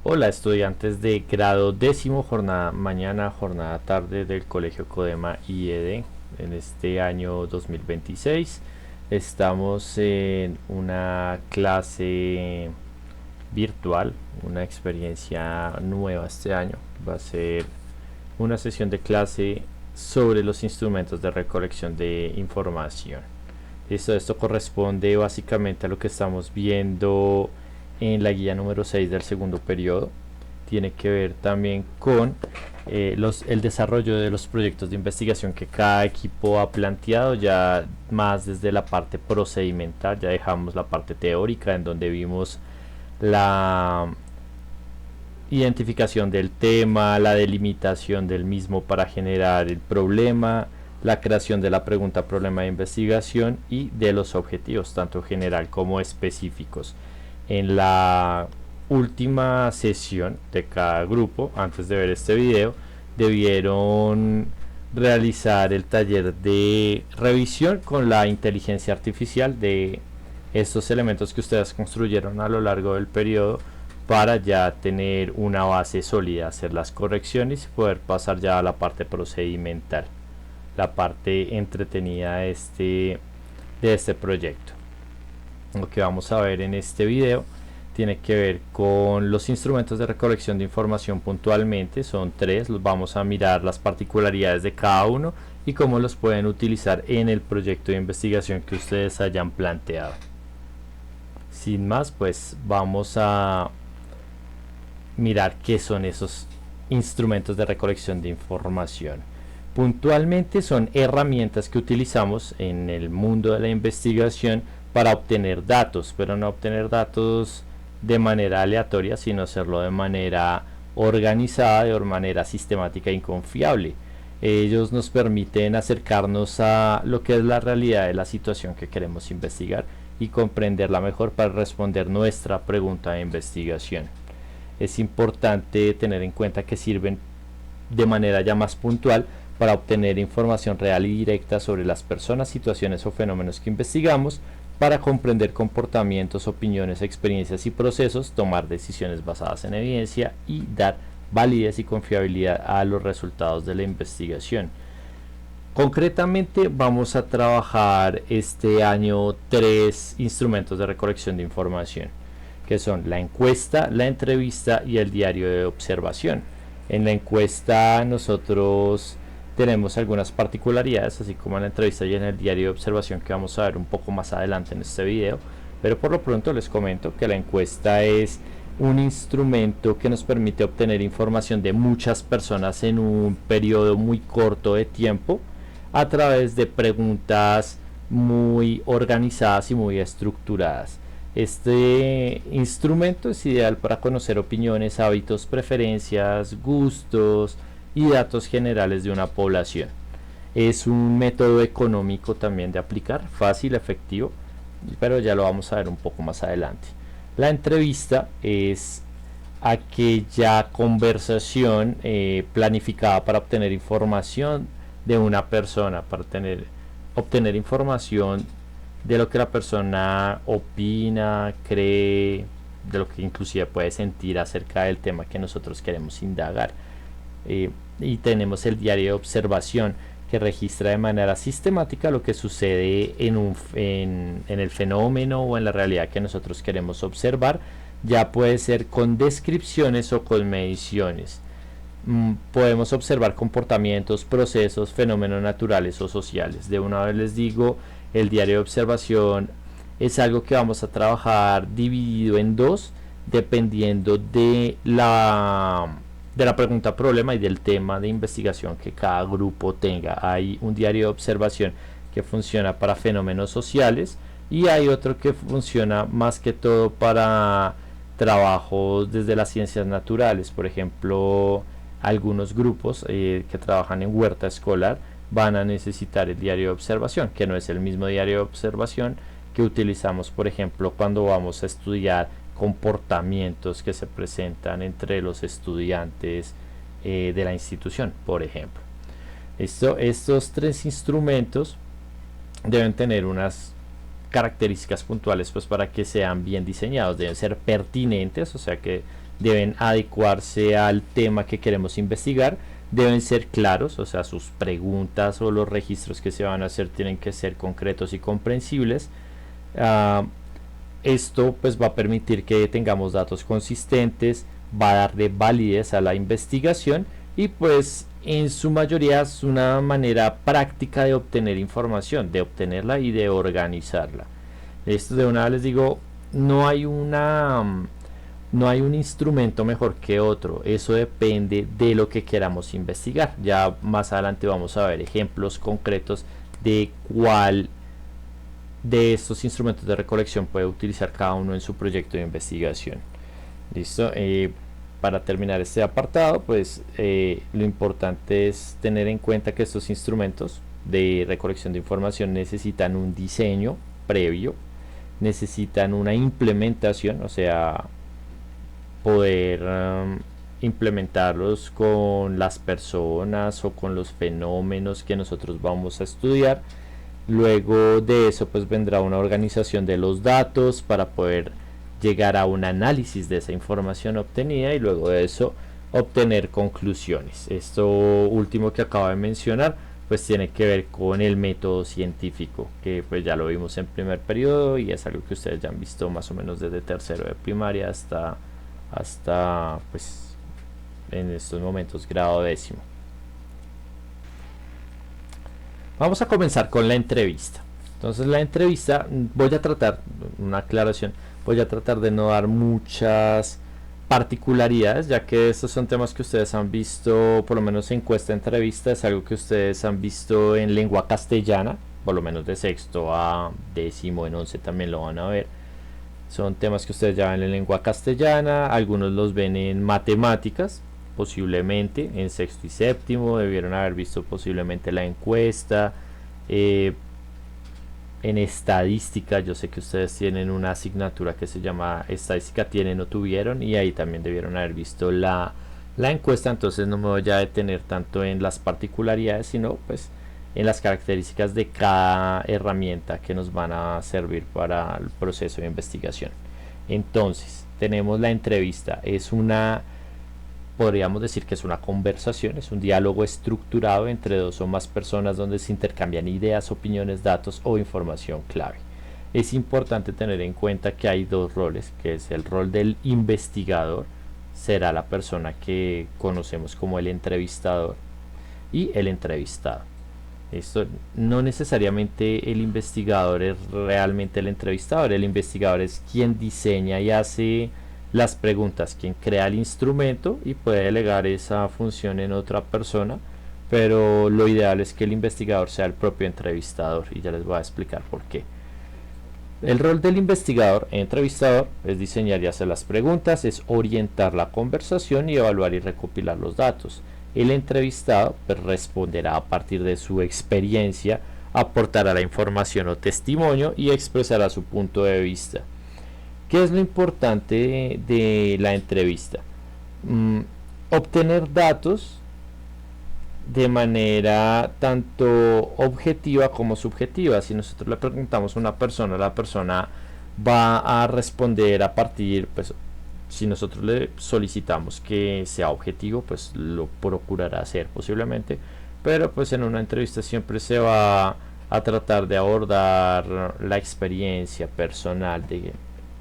Hola estudiantes de grado décimo, jornada mañana, jornada tarde del Colegio Codema IED en este año 2026. Estamos en una clase virtual, una experiencia nueva este año. Va a ser una sesión de clase sobre los instrumentos de recolección de información. Esto corresponde básicamente a lo que estamos viendo en la guía número 6 del segundo periodo. Tiene que ver también con el desarrollo de los proyectos de investigación que cada equipo ha planteado, ya más desde la parte procedimental. Ya dejamos la parte teórica en donde vimos la identificación del tema, la delimitación del mismo para generar el problema, la creación de la pregunta problema de investigación y de los objetivos, tanto general como específicos. En la última sesión de cada grupo, antes de ver este video, debieron realizar el taller de revisión con la inteligencia artificial de estos elementos que ustedes construyeron a lo largo del periodo, para ya tener una base sólida, hacer las correcciones y poder pasar ya a la parte procedimental, la parte entretenida de este proyecto. Lo que vamos a ver en este video tiene que ver con los instrumentos de recolección de información puntualmente. Son tres, vamos a mirar las particularidades de cada uno y cómo los pueden utilizar en el proyecto de investigación que ustedes hayan planteado. Sin más, pues vamos a mirar qué son esos instrumentos de recolección de información. Puntualmente son herramientas que utilizamos en el mundo de la investigación para obtener datos, pero no obtener datos de manera aleatoria, sino hacerlo de manera organizada, de manera sistemática y confiable. Ellos nos permiten acercarnos a lo que es la realidad de la situación que queremos investigar y comprenderla mejor para responder nuestra pregunta de investigación. Es importante tener en cuenta que sirven de manera ya más puntual para obtener información real y directa sobre las personas, situaciones o fenómenos que investigamos, para comprender comportamientos, opiniones, experiencias y procesos, tomar decisiones basadas en evidencia y dar validez y confiabilidad a los resultados de la investigación. Concretamente vamos a trabajar este año tres instrumentos de recolección de información, que son la encuesta, la entrevista y el diario de observación. En la encuesta nosotros tenemos algunas particularidades, así como en la entrevista y en el diario de observación, que vamos a ver un poco más adelante en este video, pero por lo pronto les comento que la encuesta es un instrumento que nos permite obtener información de muchas personas en un periodo muy corto de tiempo a través de preguntas muy organizadas y muy estructuradas. Este instrumento es ideal para conocer opiniones, hábitos, preferencias, gustos y datos generales de una población. Es un método económico también de aplicar, fácil, efectivo, pero ya lo vamos a ver un poco más adelante. La entrevista es aquella conversación planificada para obtener información de una persona, para obtener información de lo que la persona opina, cree, de lo que inclusive puede sentir acerca del tema que nosotros queremos indagar. Y tenemos el diario de observación, que registra de manera sistemática lo que sucede en el fenómeno o en la realidad que nosotros queremos observar. Ya puede ser con descripciones o con mediciones. Podemos observar comportamientos, procesos, fenómenos naturales o sociales. De una vez les digo, el diario de observación es algo que vamos a trabajar dividido en dos, dependiendo de la pregunta problema y del tema de investigación que cada grupo tenga. Hay un diario de observación que funciona para fenómenos sociales y hay otro que funciona más que todo para trabajos desde las ciencias naturales. Por ejemplo, algunos grupos que trabajan en huerta escolar van a necesitar el diario de observación, que no es el mismo diario de observación que utilizamos, por ejemplo, cuando vamos a estudiar comportamientos que se presentan entre los estudiantes de la institución, por ejemplo. Estos tres instrumentos deben tener unas características puntuales, pues, para que sean bien diseñados. Deben ser pertinentes, o sea, que deben adecuarse al tema que queremos investigar, deben ser claros, o sea, sus preguntas o los registros que se van a hacer tienen que ser concretos y comprensibles. Esto pues va a permitir que tengamos datos consistentes, va a darle validez a la investigación y pues en su mayoría es una manera práctica de obtener información, de obtenerla y de organizarla. Esto de una vez les digo, no hay no hay un instrumento mejor que otro, eso depende de lo que queramos investigar. Ya más adelante vamos a ver ejemplos concretos de cuál de estos instrumentos de recolección puede utilizar cada uno en su proyecto de investigación. Listo. Para terminar este apartado, pues lo importante es tener en cuenta que estos instrumentos de recolección de información necesitan un diseño previo, necesitan una implementación, o sea, poder implementarlos con las personas o con los fenómenos que nosotros vamos a estudiar. Luego de eso pues vendrá una organización de los datos para poder llegar a un análisis de esa información obtenida y luego de eso obtener conclusiones. Esto último que acabo de mencionar pues tiene que ver con el método científico, que pues ya lo vimos en primer periodo y es algo que ustedes ya han visto más o menos desde tercero de primaria hasta pues en estos momentos grado décimo. Vamos a comenzar con la entrevista. Entonces la entrevista, voy a tratar, una aclaración, voy a tratar de no dar muchas particularidades, ya que estos son temas que ustedes han visto, por lo menos encuesta entrevista, es algo que ustedes han visto en lengua castellana, por lo menos de sexto a décimo, en 11 también lo van a ver. Son temas que ustedes ya ven en lengua castellana, algunos los ven en matemáticas, posiblemente en sexto y séptimo debieron haber visto posiblemente la encuesta. En estadística, yo sé que ustedes tienen una asignatura que se llama estadística, tienen o tuvieron, y ahí también debieron haber visto la encuesta. Entonces no me voy a detener tanto en las particularidades, sino pues en las características de cada herramienta que nos van a servir para el proceso de investigación. Entonces tenemos la entrevista, podríamos decir que es una conversación, es un diálogo estructurado entre dos o más personas donde se intercambian ideas, opiniones, datos o información clave. Es importante tener en cuenta que hay dos roles, que es el rol del investigador, será la persona que conocemos como el entrevistador, y el entrevistado. Esto no necesariamente el investigador es realmente el entrevistador, el investigador es quien diseña y hace las preguntas, quien crea el instrumento y puede delegar esa función en otra persona, pero lo ideal es que el investigador sea el propio entrevistador y ya les voy a explicar por qué. El rol del investigador entrevistador es diseñar y hacer las preguntas, es orientar la conversación y evaluar y recopilar los datos. El entrevistado pues responderá a partir de su experiencia, aportará la información o testimonio y expresará su punto de vista. ¿Qué es lo importante de la entrevista? Obtener datos de manera tanto objetiva como subjetiva. Si nosotros le preguntamos a una persona, la persona va a responder a partir, pues si nosotros le solicitamos que sea objetivo, pues lo procurará hacer posiblemente, pero pues en una entrevista siempre se va a tratar de abordar la experiencia personal de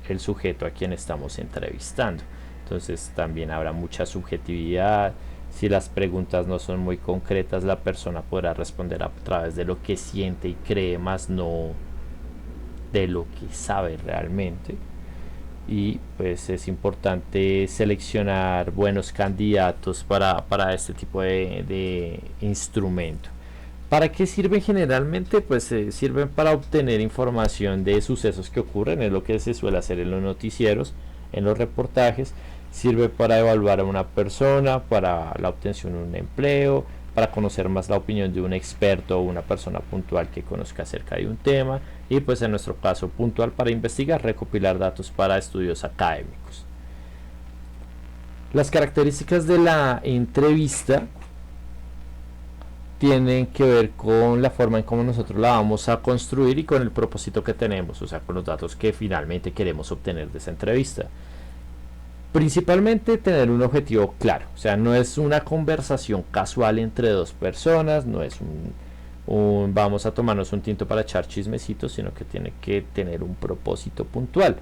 el sujeto a quien estamos entrevistando. Entonces también habrá mucha subjetividad. Si las preguntas no son muy concretas, la persona podrá responder a través de lo que siente y cree, más no de lo que sabe realmente. Y pues es importante seleccionar buenos candidatos para este tipo de instrumento. ¿Para qué sirven generalmente? Pues sirven para obtener información de sucesos que ocurren, es lo que se suele hacer en los noticieros, en los reportajes. Sirve para evaluar a una persona, para la obtención de un empleo, para conocer más la opinión de un experto o una persona puntual que conozca acerca de un tema, y pues en nuestro caso puntual para investigar, recopilar datos para estudios académicos. Las características de la entrevista tienen que ver con la forma en cómo nosotros la vamos a construir y con el propósito que tenemos, o sea, con los datos que finalmente queremos obtener de esa entrevista. Principalmente tener un objetivo claro, o sea, no es una conversación casual entre dos personas, no es vamos a tomarnos un tinto para echar chismecitos, sino que tiene que tener un propósito puntual,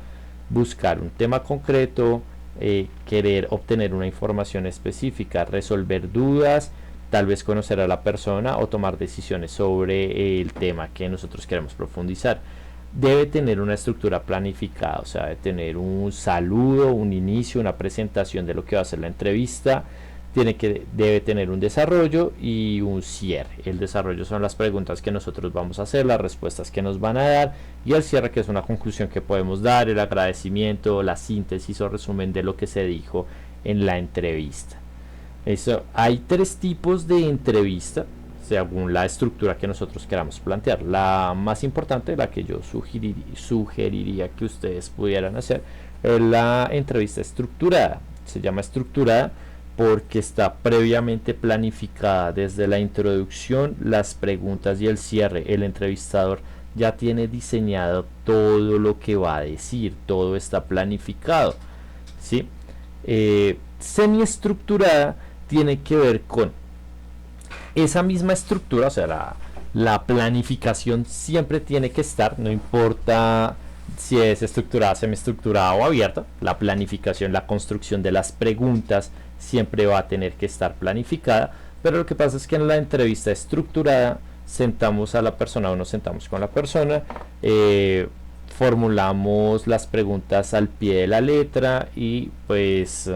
buscar un tema concreto, querer obtener una información específica, resolver dudas, tal vez conocer a la persona o tomar decisiones sobre el tema que nosotros queremos profundizar. Debe tener una estructura planificada, o sea, debe tener un saludo, un inicio, una presentación de lo que va a ser la entrevista, debe tener un desarrollo y un cierre. El desarrollo son las preguntas que nosotros vamos a hacer, las respuestas que nos van a dar, y el cierre, que es una conclusión que podemos dar, el agradecimiento, la síntesis o resumen de lo que se dijo en la entrevista. Eso, hay tres tipos de entrevista según la estructura que nosotros queramos plantear. La más importante, la que yo sugeriría que ustedes pudieran hacer, es la entrevista estructurada. Se llama estructurada porque está previamente planificada desde la introducción, las preguntas y el cierre. El entrevistador ya tiene diseñado todo lo que va a decir, todo está planificado, ¿sí? Semiestructurada tiene que ver con esa misma estructura, o sea, la planificación siempre tiene que estar, no importa si es estructurada, semiestructurada o abierta. La planificación, la construcción de las preguntas siempre va a tener que estar planificada, pero lo que pasa es que en la entrevista estructurada sentamos a la persona o nos sentamos con la persona, formulamos las preguntas al pie de la letra y pues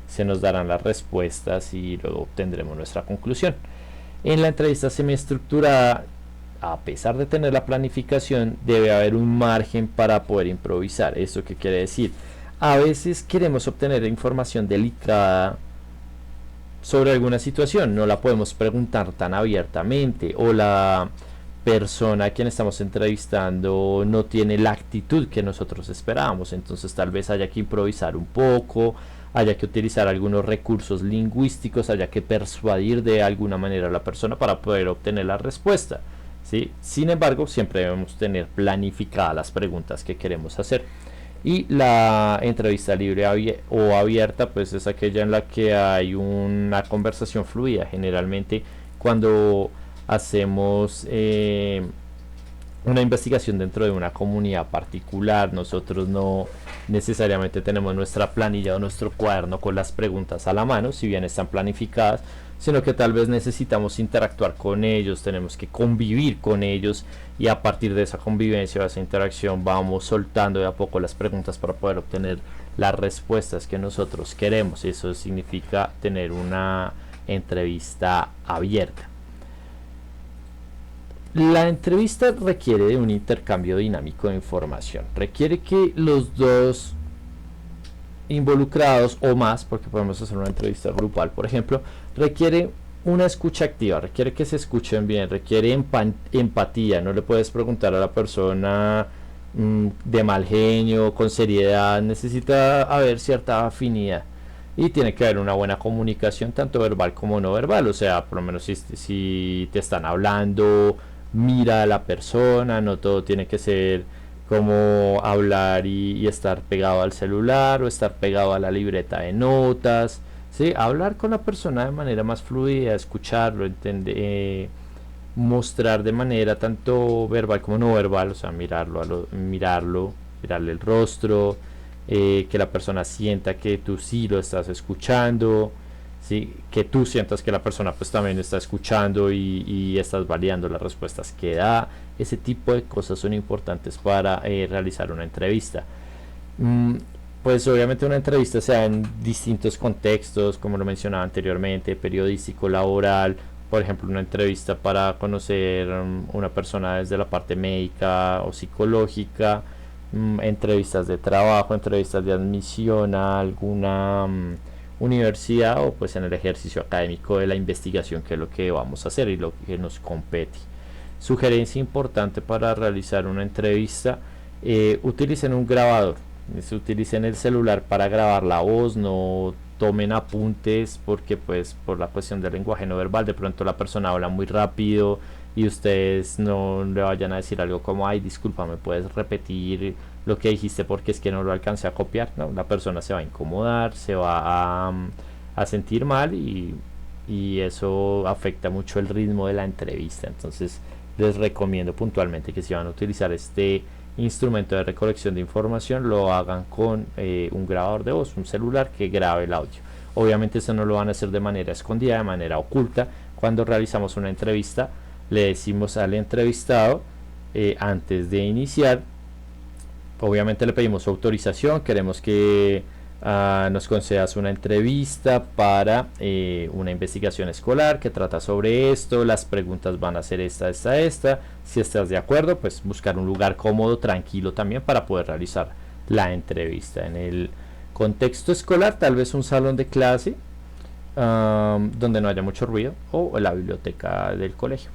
se nos darán las respuestas y luego obtendremos nuestra conclusión. En la entrevista semiestructurada, a pesar de tener la planificación, debe haber un margen para poder improvisar. ¿Esto qué quiere decir? A veces queremos obtener información delicada sobre alguna situación, no la podemos preguntar tan abiertamente, o la persona a quien estamos entrevistando no tiene la actitud que nosotros esperábamos, entonces tal vez haya que improvisar un poco, haya que utilizar algunos recursos lingüísticos, haya que persuadir de alguna manera a la persona para poder obtener la respuesta, ¿sí? Sin embargo, siempre debemos tener planificadas las preguntas que queremos hacer. Y la entrevista libre o abierta, pues es aquella en la que hay una conversación fluida. Generalmente cuando hacemos una investigación dentro de una comunidad particular, nosotros no necesariamente tenemos nuestra planilla o nuestro cuaderno con las preguntas a la mano, si bien están planificadas, sino que tal vez necesitamos interactuar con ellos, tenemos que convivir con ellos, y a partir de esa convivencia o esa interacción vamos soltando de a poco las preguntas para poder obtener las respuestas que nosotros queremos. Eso significa tener una entrevista abierta. La entrevista requiere de un intercambio dinámico de información, requiere que los dos involucrados o más, porque podemos hacer una entrevista grupal, por ejemplo, requiere una escucha activa, requiere que se escuchen bien, requiere empatía. No le puedes preguntar a la persona de mal genio, con seriedad, necesita haber cierta afinidad y tiene que haber una buena comunicación, tanto verbal como no verbal. O sea, por lo menos si te están hablando, mira a la persona, no todo tiene que ser como hablar y estar pegado al celular o estar pegado a la libreta de notas, ¿sí? Hablar con la persona de manera más fluida, escucharlo, entender, mostrar de manera tanto verbal como no verbal, o sea, mirarle el rostro, que la persona sienta que tú sí lo estás escuchando, ¿sí? Que tú sientas que la persona pues también está escuchando y estás validando las respuestas que da. Ese tipo de cosas son importantes para realizar una entrevista. Pues obviamente una entrevista se da en distintos contextos, como lo mencionaba anteriormente, periodístico, laboral. Por ejemplo, una entrevista para conocer una persona desde la parte médica o psicológica, entrevistas de trabajo, entrevistas de admisión a alguna universidad, o pues en el ejercicio académico de la investigación, que es lo que vamos a hacer y lo que nos compete. Sugerencia importante para realizar una entrevista: utilicen un grabador, utilicen el celular para grabar la voz, no tomen apuntes, porque pues por la cuestión del lenguaje no verbal, de pronto la persona habla muy rápido y ustedes no le vayan a decir algo como: ay, disculpa, me puedes repetir lo que dijiste porque es que no lo alcancé a copiar, ¿no? La persona se va a incomodar, se va a sentir mal y eso afecta mucho el ritmo de la entrevista. Entonces les recomiendo puntualmente que si van a utilizar este instrumento de recolección de información lo hagan con un grabador de voz, un celular que grabe el audio. Obviamente eso no lo van a hacer de manera escondida, de manera oculta. Cuando realizamos una entrevista le decimos al entrevistado antes de iniciar, obviamente le pedimos su autorización, queremos que nos concedas una entrevista para una investigación escolar que trata sobre esto, las preguntas van a ser esta, si estás de acuerdo, pues buscar un lugar cómodo, tranquilo también para poder realizar la entrevista. En el contexto escolar, tal vez un salón de clase donde no haya mucho ruido, o la biblioteca del colegio,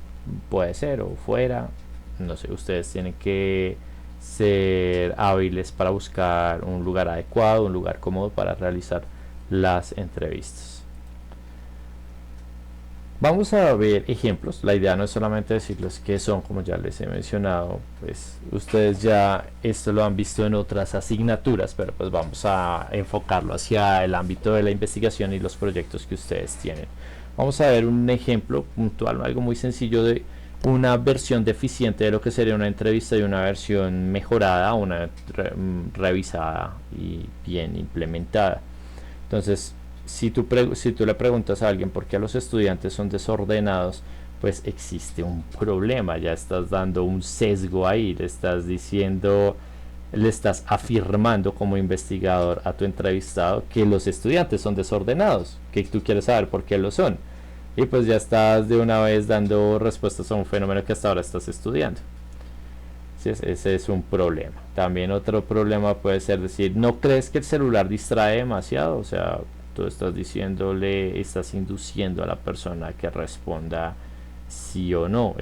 puede ser, o fuera, no sé, ustedes tienen que ser hábiles para buscar un lugar adecuado, un lugar cómodo para realizar las entrevistas. Vamos a ver ejemplos. La idea no es solamente decirles qué son, como ya les he mencionado, pues ustedes ya esto lo han visto en otras asignaturas, pero pues vamos a enfocarlo hacia el ámbito de la investigación y los proyectos que ustedes tienen. Vamos a ver un ejemplo puntual, algo muy sencillo de una versión deficiente de lo que sería una entrevista y una versión mejorada, una revisada y bien implementada. Entonces, si tú le preguntas a alguien por qué los estudiantes son desordenados, pues existe un problema, ya estás dando un sesgo ahí, le estás afirmando como investigador a tu entrevistado que los estudiantes son desordenados, que tú quieres saber por qué lo son. Y pues ya estás de una vez dando respuestas a un fenómeno que hasta ahora estás estudiando. ¿Sí? Ese es un problema. También otro problema puede ser decir, ¿no crees que el celular distrae demasiado? O sea, tú estás estás induciendo a la persona que responda sí o no.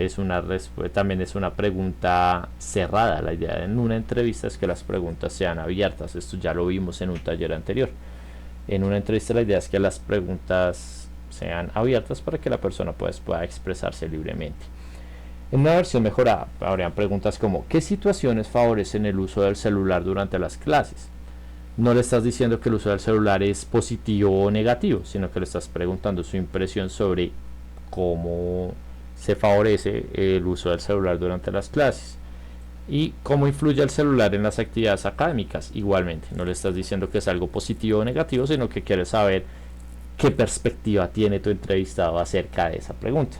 También es una pregunta cerrada. La idea en una entrevista es que las preguntas sean abiertas. Esto ya lo vimos en un taller anterior. En una entrevista la idea es que las preguntas sean abiertas para que la persona pueda expresarse libremente. En una versión mejorada habrían preguntas como ¿qué situaciones favorecen el uso del celular durante las clases? No le estás diciendo que el uso del celular es positivo o negativo, sino que le estás preguntando su impresión sobre cómo se favorece el uso del celular durante las clases y cómo influye el celular en las actividades académicas. Igualmente, no le estás diciendo que es algo positivo o negativo, sino que quieres saber qué perspectiva tiene tu entrevistado acerca de esa pregunta.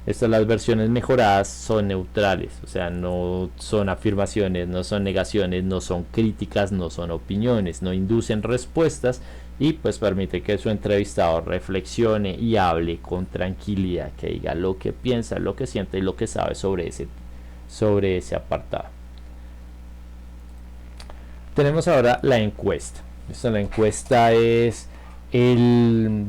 Las versiones mejoradas son neutrales, o sea, no son afirmaciones, no son negaciones, no son críticas, no son opiniones, no inducen respuestas y pues permite que su entrevistado reflexione y hable con tranquilidad, que diga lo que piensa, lo que siente y lo que sabe sobre ese apartado. Tenemos ahora la encuesta. La encuesta es el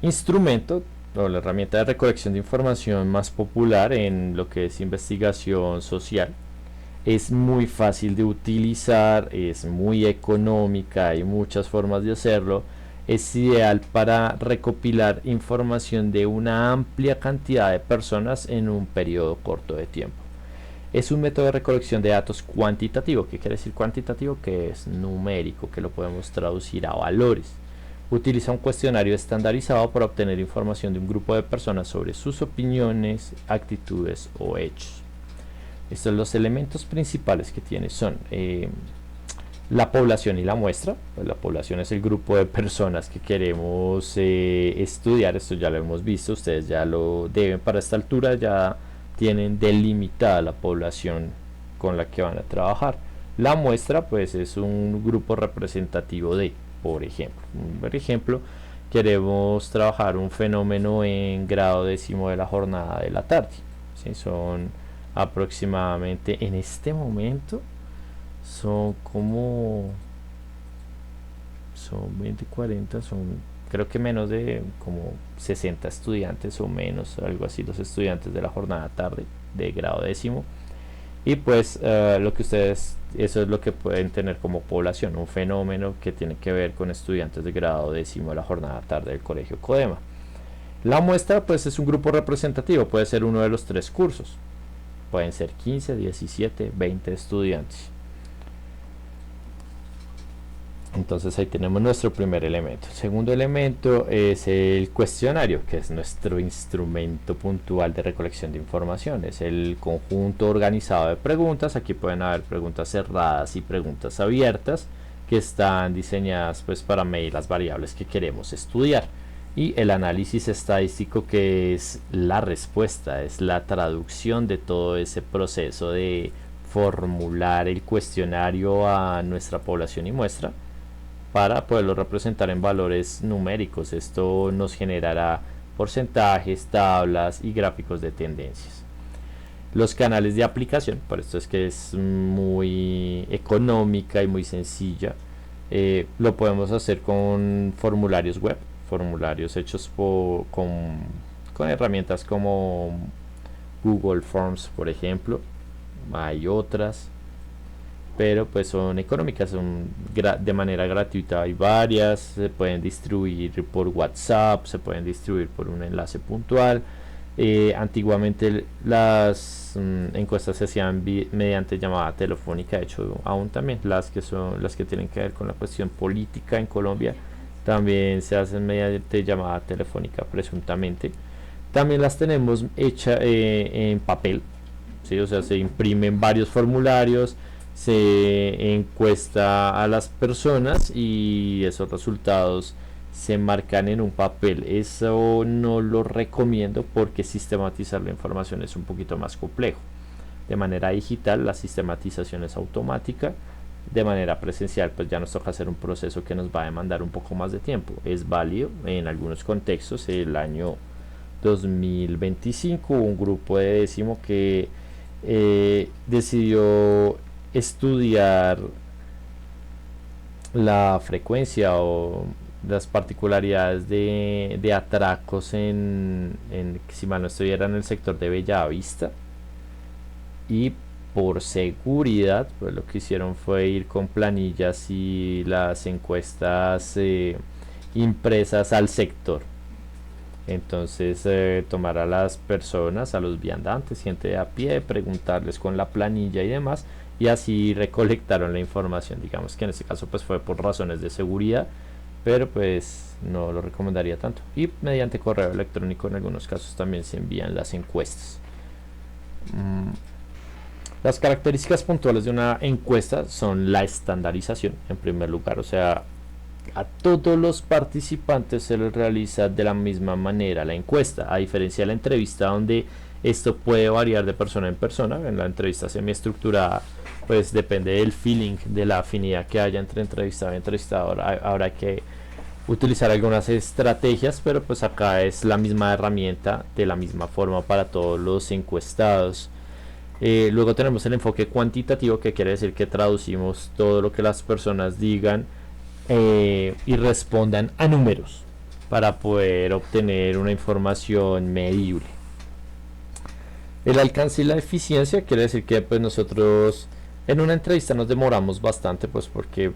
instrumento o la herramienta de recolección de información más popular en lo que es investigación social. Es muy fácil de utilizar, es muy económica, hay muchas formas de hacerlo. Es ideal para recopilar información de una amplia cantidad de personas en un periodo corto de tiempo. Es un método de recolección de datos cuantitativo. ¿Qué quiere decir cuantitativo? Que es numérico, que lo podemos traducir a valores. Utiliza un cuestionario estandarizado para obtener información de un grupo de personas sobre sus opiniones, actitudes o hechos. Estos los elementos principales que tiene son la población y la muestra. Pues la población es el grupo de personas que queremos estudiar. Esto ya lo hemos visto, ustedes ya lo deben para esta altura, ya tienen delimitada la población con la que van a trabajar. La muestra pues es un grupo representativo de, por ejemplo, queremos trabajar un fenómeno en grado décimo de la jornada de la tarde. ¿Sí? Son aproximadamente, en este momento, son 20, 40, creo que menos de como 60 estudiantes o menos, algo así, los estudiantes de la jornada tarde de grado décimo. Y pues eso es lo que pueden tener como población, un fenómeno que tiene que ver con estudiantes de grado décimo de la jornada tarde del colegio Codema. La muestra pues es un grupo representativo, puede ser uno de los 3 cursos. pueden ser 15, 17, 20 estudiantes. Entonces ahí tenemos nuestro primer elemento. El segundo elemento es el cuestionario, que es nuestro instrumento puntual de recolección de información. Es el conjunto organizado de preguntas. Aquí pueden haber preguntas cerradas y preguntas abiertas que están diseñadas pues para medir las variables que queremos estudiar. Y el análisis estadístico, que es la respuesta, es la traducción de todo ese proceso de formular el cuestionario a nuestra población y muestra, para poderlo representar en valores numéricos. Esto nos generará porcentajes, tablas y gráficos de tendencias. Los canales de aplicación, por esto es que es muy económica y muy sencilla. Lo podemos hacer con formularios web, formularios hechos con herramientas como Google Forms, por ejemplo. Hay otras, pero pues son económicas, son de manera gratuita. Hay varias, se pueden distribuir por WhatsApp, se pueden distribuir por un enlace puntual. Antiguamente las encuestas se hacían mediante llamada telefónica. De hecho, aún también las que tienen que ver con la cuestión política en Colombia también se hacen mediante llamada telefónica, presuntamente. También las tenemos hechas en papel, ¿sí? O sea, se imprimen varios formularios, se encuesta a las personas y esos resultados se marcan en un papel. Eso no lo recomiendo porque sistematizar la información es un poquito más complejo. De manera digital la sistematización es automática. De manera presencial pues ya nos toca hacer un proceso que nos va a demandar un poco más de tiempo. Es válido en algunos contextos. El año 2025 un grupo de décimo que decidió estudiar la frecuencia o las particularidades de atracos si mal no estoy, era en el sector de Bellavista, y por seguridad pues lo que hicieron fue ir con planillas y las encuestas impresas al sector. Entonces tomar a las personas, a los viandantes, gente de a pie, preguntarles con la planilla y demás, y así recolectaron la información. Digamos que en este caso pues fue por razones de seguridad, pero pues no lo recomendaría tanto. Y mediante correo electrónico en algunos casos también se envían las encuestas. Las características puntuales de una encuesta son la estandarización, en primer lugar. O sea, a todos los participantes se les realiza de la misma manera la encuesta, a diferencia de la entrevista, donde esto puede variar de persona en persona. En la entrevista semiestructurada pues depende del feeling, de la afinidad que haya entre entrevistado y entrevistador. Habrá que utilizar algunas estrategias, pero pues acá es la misma herramienta de la misma forma para todos los encuestados. Luego tenemos el enfoque cuantitativo, que quiere decir que traducimos todo lo que las personas digan y respondan a números para poder obtener una información medible. El alcance y la eficiencia quiere decir que pues nosotros en una entrevista nos demoramos bastante, pues porque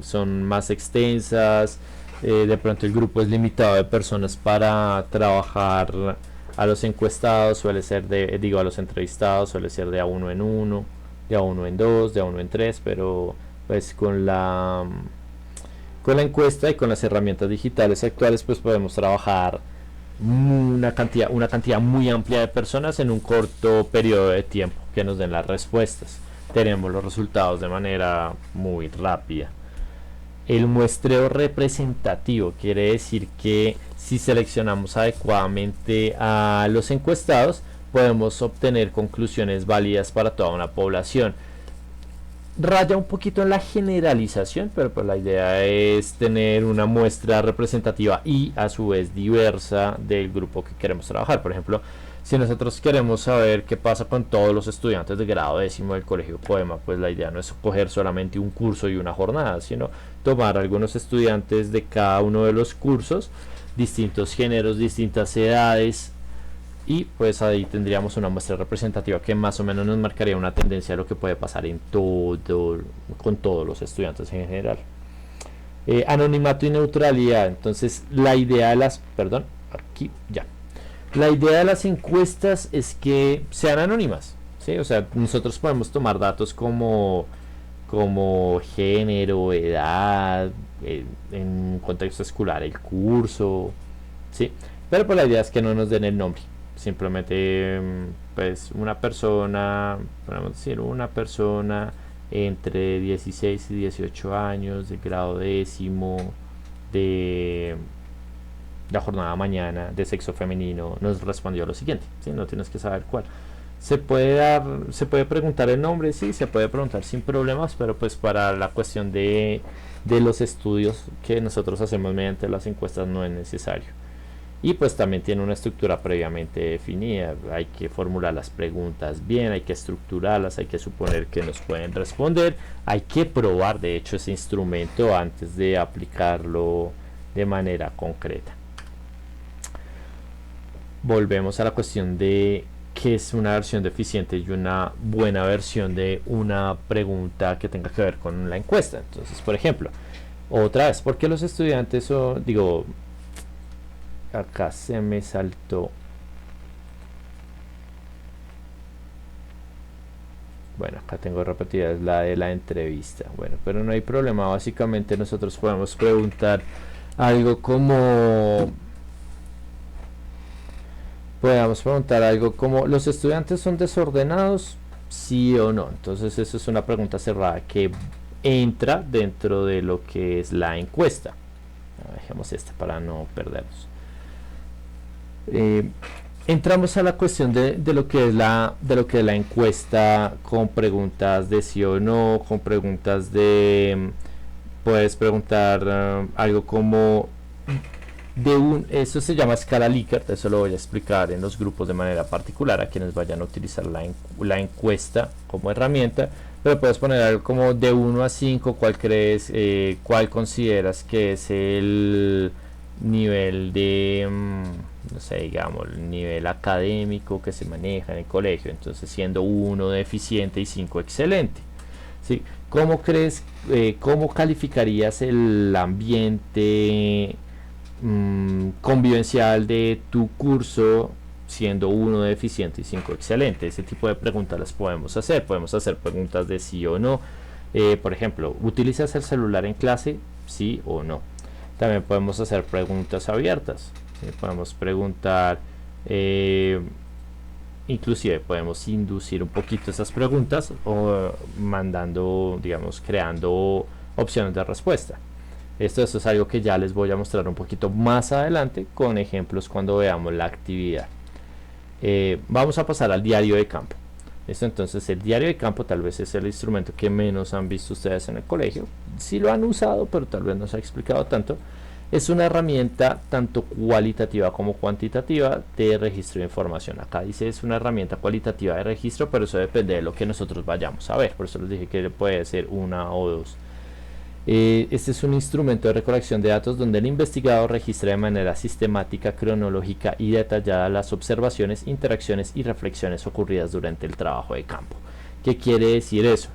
son más extensas, de pronto el grupo es limitado de personas para trabajar. A los encuestados suele ser a los entrevistados suele ser de a uno en uno, de a uno en dos, de a uno en tres, pero pues con la encuesta y con las herramientas digitales actuales pues podemos trabajar una cantidad muy amplia de personas en un corto periodo de tiempo, que nos den las respuestas. Tenemos los resultados de manera muy rápida. El muestreo representativo quiere decir que si seleccionamos adecuadamente a los encuestados, podemos obtener conclusiones válidas para toda una población. Raya un poquito en la generalización, pero pues la idea es tener una muestra representativa y a su vez diversa del grupo que queremos trabajar. Por ejemplo, si nosotros queremos saber qué pasa con todos los estudiantes de grado décimo del Colegio Poema, pues la idea no es coger solamente un curso y una jornada, sino tomar algunos estudiantes de cada uno de los cursos, distintos géneros, distintas edades, y pues ahí tendríamos una muestra representativa que más o menos nos marcaría una tendencia de lo que puede pasar con todos los estudiantes en general. Anonimato y neutralidad. Entonces la idea de la idea de las encuestas es que sean anónimas, ¿sí? O sea, nosotros podemos tomar datos como género, edad, en un contexto escolar, el curso, ¿sí? Pero pues la idea es que no nos den el nombre. Simplemente, pues, una persona, podemos decir, una persona entre 16 y 18 años, de grado décimo, de la jornada mañana, de sexo femenino, nos respondió lo siguiente, ¿sí? No tienes que saber cuál. Se puede preguntar el nombre, sí, se puede preguntar sin problemas, pero pues para la cuestión de los estudios que nosotros hacemos mediante las encuestas no es necesario. Y pues también tiene una estructura previamente definida, hay que formular las preguntas bien, hay que estructurarlas, hay que suponer que nos pueden responder, hay que probar de hecho ese instrumento antes de aplicarlo de manera concreta. Volvemos a la cuestión de qué es una versión deficiente y una buena versión de una pregunta que tenga que ver con la encuesta. Entonces, por ejemplo, otra vez, ¿por qué los estudiantes acá se me saltó? Bueno, acá tengo repetida la de la entrevista. Bueno, pero no hay problema. Básicamente nosotros podemos preguntar algo como ¿los estudiantes son desordenados? Sí o no. Entonces eso es una pregunta cerrada que entra dentro de lo que es la encuesta. Dejemos esta para no perdernos. Entramos a la cuestión de lo que es la encuesta, con preguntas de sí o no, con preguntas de puedes preguntar algo como eso se llama escala Likert, eso lo voy a explicar en los grupos de manera particular a quienes vayan a utilizar la encuesta como herramienta, pero puedes poner algo como de 1 a 5, cuál consideras que es el nivel de, no sé, digamos, el nivel académico que se maneja en el colegio, entonces siendo 1 deficiente y 5 excelente, ¿sí? ¿Cómo calificarías el ambiente convivencial de tu curso siendo 1 deficiente y 5 excelente? Ese tipo de preguntas las podemos hacer preguntas de sí o no. Por ejemplo, ¿utilizas el celular en clase? Sí o no. También podemos hacer preguntas abiertas, ¿sí? Podemos preguntar, inclusive podemos inducir un poquito esas preguntas o mandando, digamos, creando opciones de respuesta. Esto es algo que ya les voy a mostrar un poquito más adelante con ejemplos cuando veamos la actividad. Vamos a pasar al diario de campo. Entonces el diario de campo tal vez es el instrumento que menos han visto ustedes en el colegio. Sí lo han usado, pero tal vez no se ha explicado tanto. Es una herramienta tanto cualitativa como cuantitativa de registro de información. Acá dice es una herramienta cualitativa de registro, pero eso depende de lo que nosotros vayamos a ver. Por eso les dije que puede ser una o dos. Este es un instrumento de recolección de datos donde el investigador registra de manera sistemática, cronológica y detallada las observaciones, interacciones y reflexiones ocurridas durante el trabajo de campo. ¿Qué quiere decir eso?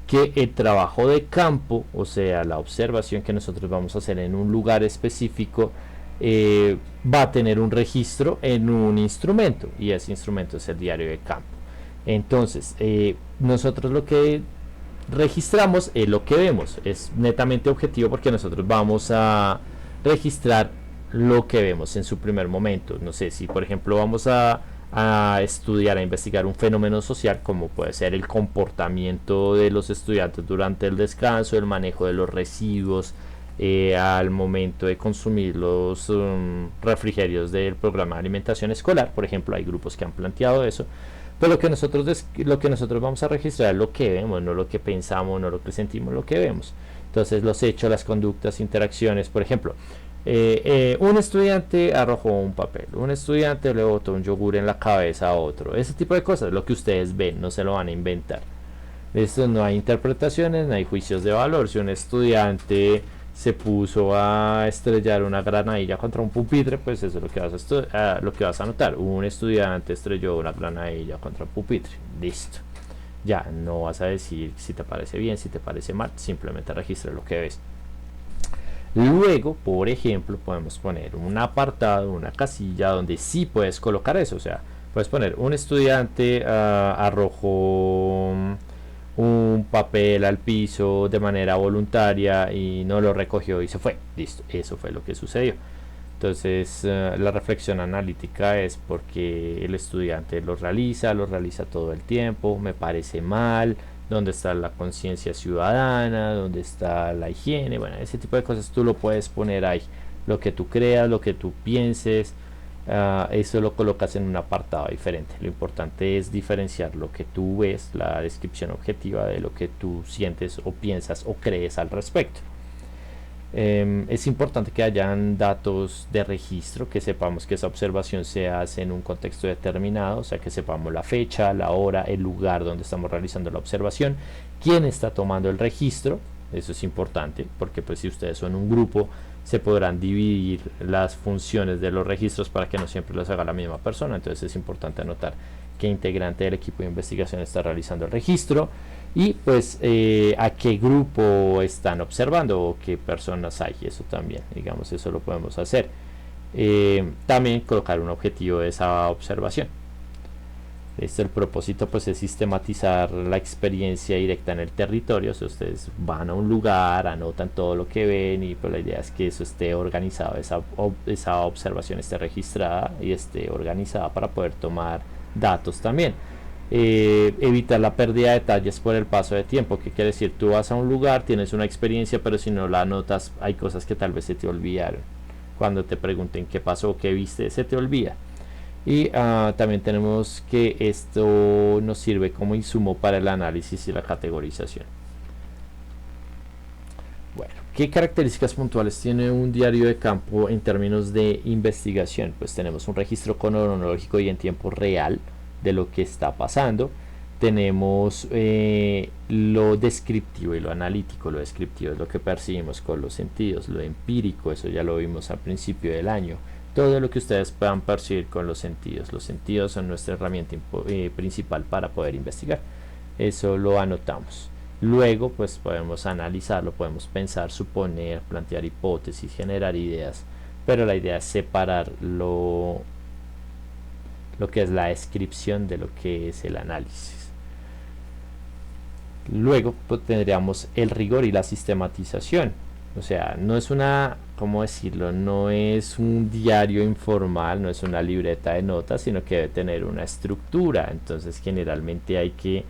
Que el trabajo de campo, o sea, la observación que nosotros vamos a hacer en un lugar específico, va a tener un registro en un instrumento, y ese instrumento es el diario de campo. Entonces, nosotros lo que registramos lo que vemos, es netamente objetivo porque nosotros vamos a registrar lo que vemos en su primer momento. No sé, si por ejemplo vamos a estudiar, a investigar un fenómeno social como puede ser el comportamiento de los estudiantes durante el descanso, el manejo de los residuos al momento de consumir los refrigerios del programa de alimentación escolar, por ejemplo, hay grupos que han planteado eso. Pero lo que nosotros vamos a registrar es lo que vemos, no lo que pensamos, no lo que sentimos, lo que vemos. Entonces los hechos, las conductas, interacciones, por ejemplo, un estudiante arrojó un papel, un estudiante le botó un yogur en la cabeza a otro, ese tipo de cosas, lo que ustedes ven, no se lo van a inventar. Esto no hay interpretaciones, no hay juicios de valor. Si un estudiante se puso a estrellar una granadilla contra un pupitre, pues eso es lo que vas a notar. Un estudiante estrelló una granadilla contra un pupitre, listo. Ya no vas a decir si te parece bien, si te parece mal, simplemente registra lo que ves. Luego, por ejemplo, podemos poner un apartado, una casilla donde sí puedes colocar eso. O sea, Puedes poner un estudiante arrojó un papel al piso de manera voluntaria y no lo recogió y se fue. Listo, eso fue lo que sucedió. Entonces la reflexión analítica es porque el estudiante lo realiza todo el tiempo, me parece mal, dónde está la conciencia ciudadana, dónde está la higiene, bueno, ese tipo de cosas tú lo puedes poner ahí, lo que tú creas, lo que tú pienses, eso lo colocas en un apartado diferente. Lo importante es diferenciar lo que tú ves, la descripción objetiva, de lo que tú sientes o piensas o crees al respecto. Es importante que hayan datos de registro, que sepamos que esa observación se hace en un contexto determinado, o sea que sepamos la fecha, la hora, el lugar donde estamos realizando la observación, quién está tomando el registro. Eso es importante porque pues si ustedes son un grupo se podrán dividir las funciones de los registros para que no siempre los haga la misma persona. Entonces es importante anotar qué integrante del equipo de investigación está realizando el registro y pues a qué grupo están observando o qué personas hay. Eso también, digamos, eso lo podemos hacer. También colocar un objetivo de esa observación. El propósito pues es sistematizar la experiencia directa en el territorio. Si ustedes van a un lugar, anotan todo lo que ven y pues la idea es que eso esté organizado, esa observación esté registrada y esté organizada para poder tomar datos también. Evitar la pérdida de detalles por el paso de tiempo. ¿Qué quiere decir? Tú vas a un lugar, tienes una experiencia, pero si no la anotas hay cosas que tal vez se te olvidaron. Cuando te pregunten qué pasó, qué viste, se te olvida. Y también tenemos que esto nos sirve como insumo para el análisis y la categorización. Bueno, ¿qué características puntuales tiene un diario de campo en términos de investigación? Pues tenemos un registro cronológico y en tiempo real de lo que está pasando. Tenemos lo descriptivo y lo analítico. Lo descriptivo es lo que percibimos con los sentidos, lo empírico, eso ya lo vimos al principio del año. Todo lo que ustedes puedan percibir con los sentidos. Los sentidos son nuestra herramienta principal para poder investigar. Eso lo anotamos. Luego pues podemos analizarlo, podemos pensar, suponer, plantear hipótesis, generar ideas, pero la idea es separar lo que es la descripción de lo que es el análisis. Luego pues, tendríamos el rigor y la sistematización. O sea, no es una, ¿cómo decirlo? No es un diario informal, no es una libreta de notas, sino que debe tener una estructura. Entonces generalmente hay que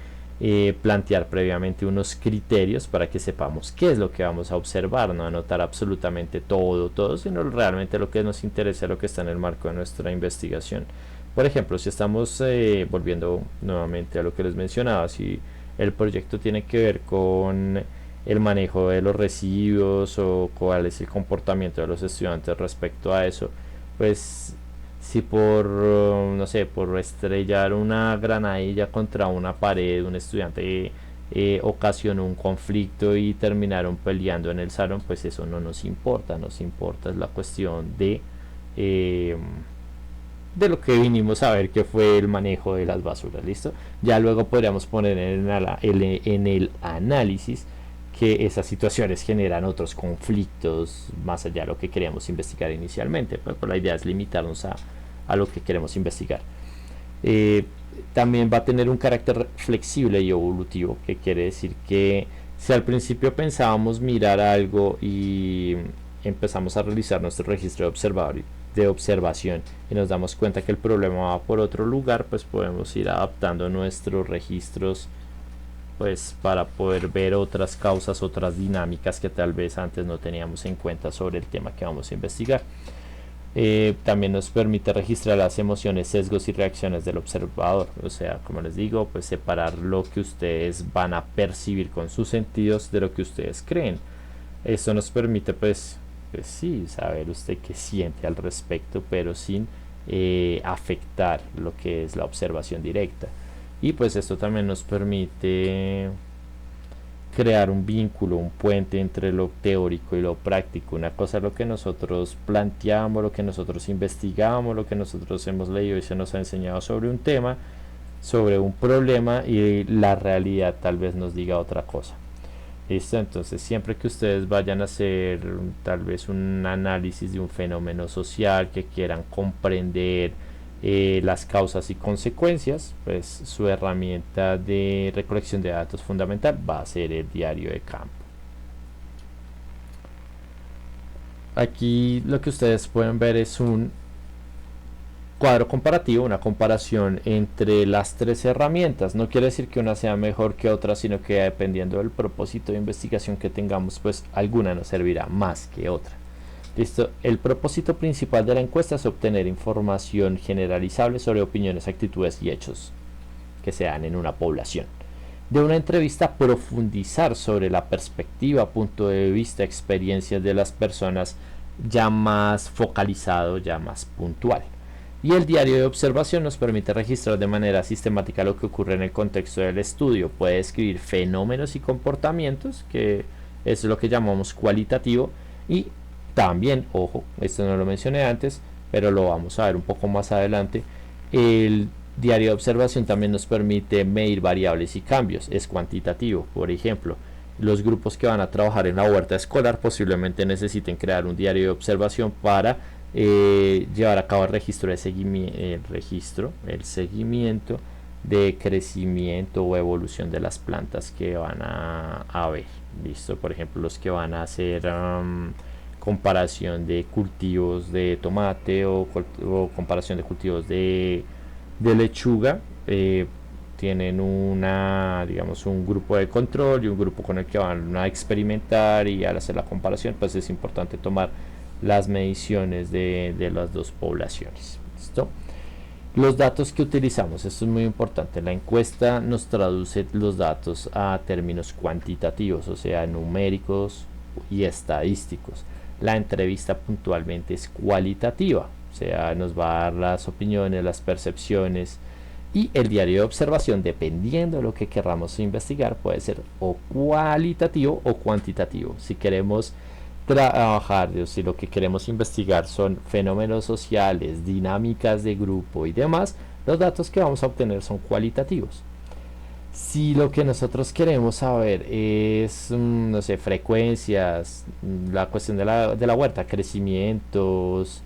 plantear previamente unos criterios para que sepamos qué es lo que vamos a observar, no anotar absolutamente todo, sino realmente lo que nos interesa, lo que está en el marco de nuestra investigación. Por ejemplo, si estamos volviendo nuevamente a lo que les mencionaba, si el proyecto tiene que ver con el manejo de los residuos o cuál es el comportamiento de los estudiantes respecto a eso, pues si por, no sé, por estrellar una granadilla contra una pared, un estudiante ocasionó un conflicto y terminaron peleando en el salón, pues eso no nos importa, nos importa es la cuestión eh, de lo que vinimos a ver, que fue el manejo de las basuras. Listo, ya luego podríamos poner en el análisis que esas situaciones generan otros conflictos más allá de lo que queríamos investigar inicialmente, pero la idea es limitarnos a lo que queremos investigar. También va a tener un carácter flexible y evolutivo, que quiere decir que si al principio pensábamos mirar algo y empezamos a realizar nuestro registro de observación y nos damos cuenta que el problema va por otro lugar, pues podemos ir adaptando nuestros registros pues para poder ver otras causas, otras dinámicas que tal vez antes no teníamos en cuenta sobre el tema que vamos a investigar. También nos permite registrar las emociones, sesgos y reacciones del observador, o sea, como les digo, pues separar lo que ustedes van a percibir con sus sentidos de lo que ustedes creen. Esto nos permite pues sí, saber usted qué siente al respecto, pero sin afectar lo que es la observación directa. Y pues esto también nos permite crear un vínculo, un puente entre lo teórico y lo práctico. Una cosa es lo que nosotros planteamos, lo que nosotros investigamos, lo que nosotros hemos leído y se nos ha enseñado sobre un tema, sobre un problema, y la realidad tal vez nos diga otra cosa. ¿Listo? Entonces siempre que ustedes vayan a hacer tal vez un análisis de un fenómeno social, que quieran comprender las causas y consecuencias, pues su herramienta de recolección de datos fundamental va a ser el diario de campo. Aquí lo que ustedes pueden ver es un cuadro comparativo, una comparación entre las tres herramientas. No quiere decir que una sea mejor que otra, sino que dependiendo del propósito de investigación que tengamos, pues alguna nos servirá más que otra. Listo. El propósito principal de la encuesta es obtener información generalizable sobre opiniones, actitudes y hechos que se dan en una población. De una entrevista, profundizar sobre la perspectiva, punto de vista, experiencias de las personas, ya más focalizado, ya más puntual. Y el diario de observación nos permite registrar de manera sistemática lo que ocurre en el contexto del estudio. Puede describir fenómenos y comportamientos, que es lo que llamamos cualitativo, y también, ojo, esto no lo mencioné antes, pero lo vamos a ver un poco más adelante, el diario de observación también nos permite medir variables y cambios, es cuantitativo. Por ejemplo, los grupos que van a trabajar en la huerta escolar posiblemente necesiten crear un diario de observación para llevar a cabo el registro de el seguimiento de crecimiento o evolución de las plantas que van a ver. Listo, por ejemplo, los que van a hacer comparación de cultivos de tomate o comparación de cultivos de lechuga, tienen digamos, un grupo de control y un grupo con el que van a experimentar, y al hacer la comparación pues es importante tomar las mediciones de las dos poblaciones. ¿Listo? Los datos que utilizamos, esto es muy importante. La encuesta nos traduce los datos a términos cuantitativos, o sea, numéricos y estadísticos. La entrevista puntualmente es cualitativa, o sea, nos va a dar las opiniones, las percepciones, y el diario de observación, dependiendo de lo que queramos investigar, puede ser o cualitativo o cuantitativo. Si queremos trabajar, si lo que queremos investigar son fenómenos sociales, dinámicas de grupo y demás, los datos que vamos a obtener son cualitativos. Si lo que nosotros queremos saber es, no sé, frecuencias, la cuestión de la huerta, crecimientos,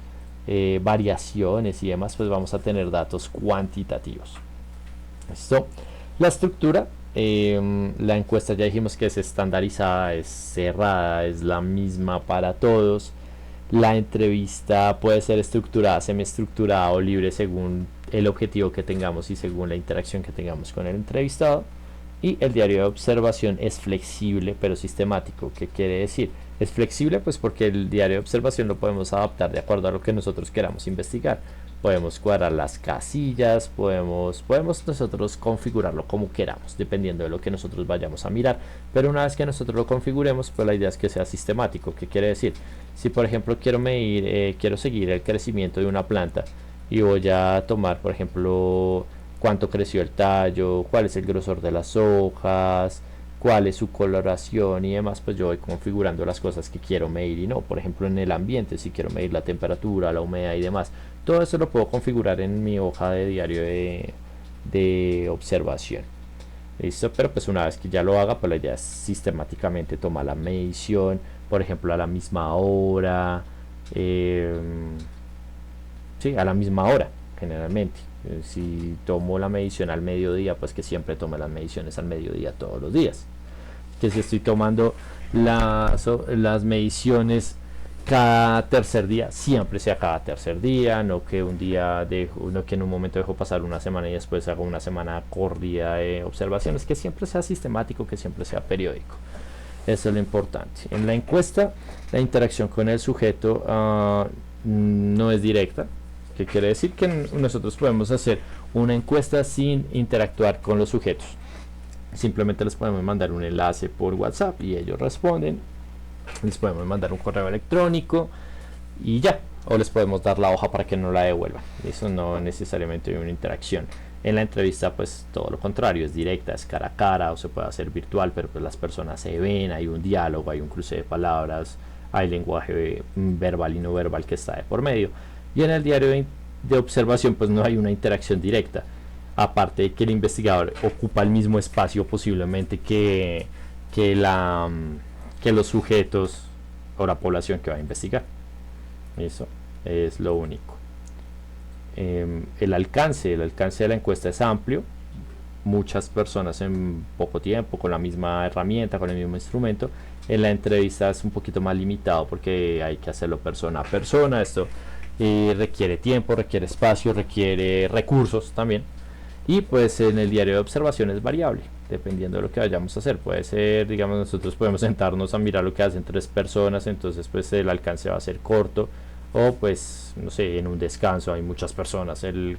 variaciones y demás, pues vamos a tener datos cuantitativos. ¿Listo? La estructura, la encuesta ya dijimos que es estandarizada, es cerrada, es la misma para todos. La entrevista puede ser estructurada, semiestructurada o libre según el objetivo que tengamos y según la interacción que tengamos con el entrevistado. Y el diario de observación es flexible pero sistemático. ¿Qué quiere decir? Es flexible pues porque el diario de observación lo podemos adaptar de acuerdo a lo que nosotros queramos investigar. Podemos cuadrar las casillas, podemos nosotros configurarlo como queramos, dependiendo de lo que nosotros vayamos a mirar. Pero una vez que nosotros lo configuremos, pues la idea es que sea sistemático. ¿Qué quiere decir? Si por ejemplo quiero seguir el crecimiento de una planta y voy a tomar, por ejemplo, cuánto creció el tallo, cuál es el grosor de las hojas, cuál es su coloración y demás, pues yo voy configurando las cosas que quiero medir y no. Por ejemplo, en el ambiente, si quiero medir la temperatura, la humedad y demás, todo eso lo puedo configurar en mi hoja de diario de observación. ¿Listo? Pero pues una vez que ya lo haga, pues la idea es sistemáticamente tomar la medición, por ejemplo, a la misma hora, sí, a la misma hora, generalmente. Si tomo la medición al mediodía, pues que siempre tome las mediciones al mediodía todos los días. Que si estoy tomando las mediciones cada tercer día, siempre sea cada tercer día, no que un día no que en un momento dejo pasar una semana y después hago una semana corrida de observaciones, que siempre sea sistemático, que siempre sea periódico. Eso es lo importante. En la encuesta, la interacción con el sujeto no es directa. ¿Qué quiere decir? Que nosotros podemos hacer una encuesta sin interactuar con los sujetos. Simplemente les podemos mandar un enlace por WhatsApp y ellos responden. Les podemos mandar un correo electrónico y ya. O les podemos dar la hoja para que no la devuelvan. Eso no necesariamente hay una interacción. En la entrevista pues todo lo contrario, es directa, es cara a cara, o se puede hacer virtual, pero pues las personas se ven, hay un diálogo, hay un cruce de palabras, hay lenguaje verbal y no verbal que está de por medio. Y en el diario de observación pues no hay una interacción directa, aparte de que el investigador ocupa el mismo espacio posiblemente que los sujetos o la población que va a investigar. Eso es lo único. El alcance de la encuesta es amplio, muchas personas en poco tiempo, con la misma herramienta, con el mismo instrumento. En la entrevista es un poquito más limitado porque hay que hacerlo persona a persona. Esto requiere tiempo, requiere espacio, requiere recursos también. Y pues en el diario de observación es variable, dependiendo de lo que vayamos a hacer. Puede ser, digamos, nosotros podemos sentarnos a mirar lo que hacen 3 personas, entonces pues el alcance va a ser corto. O pues, no sé, en un descanso hay muchas personas, el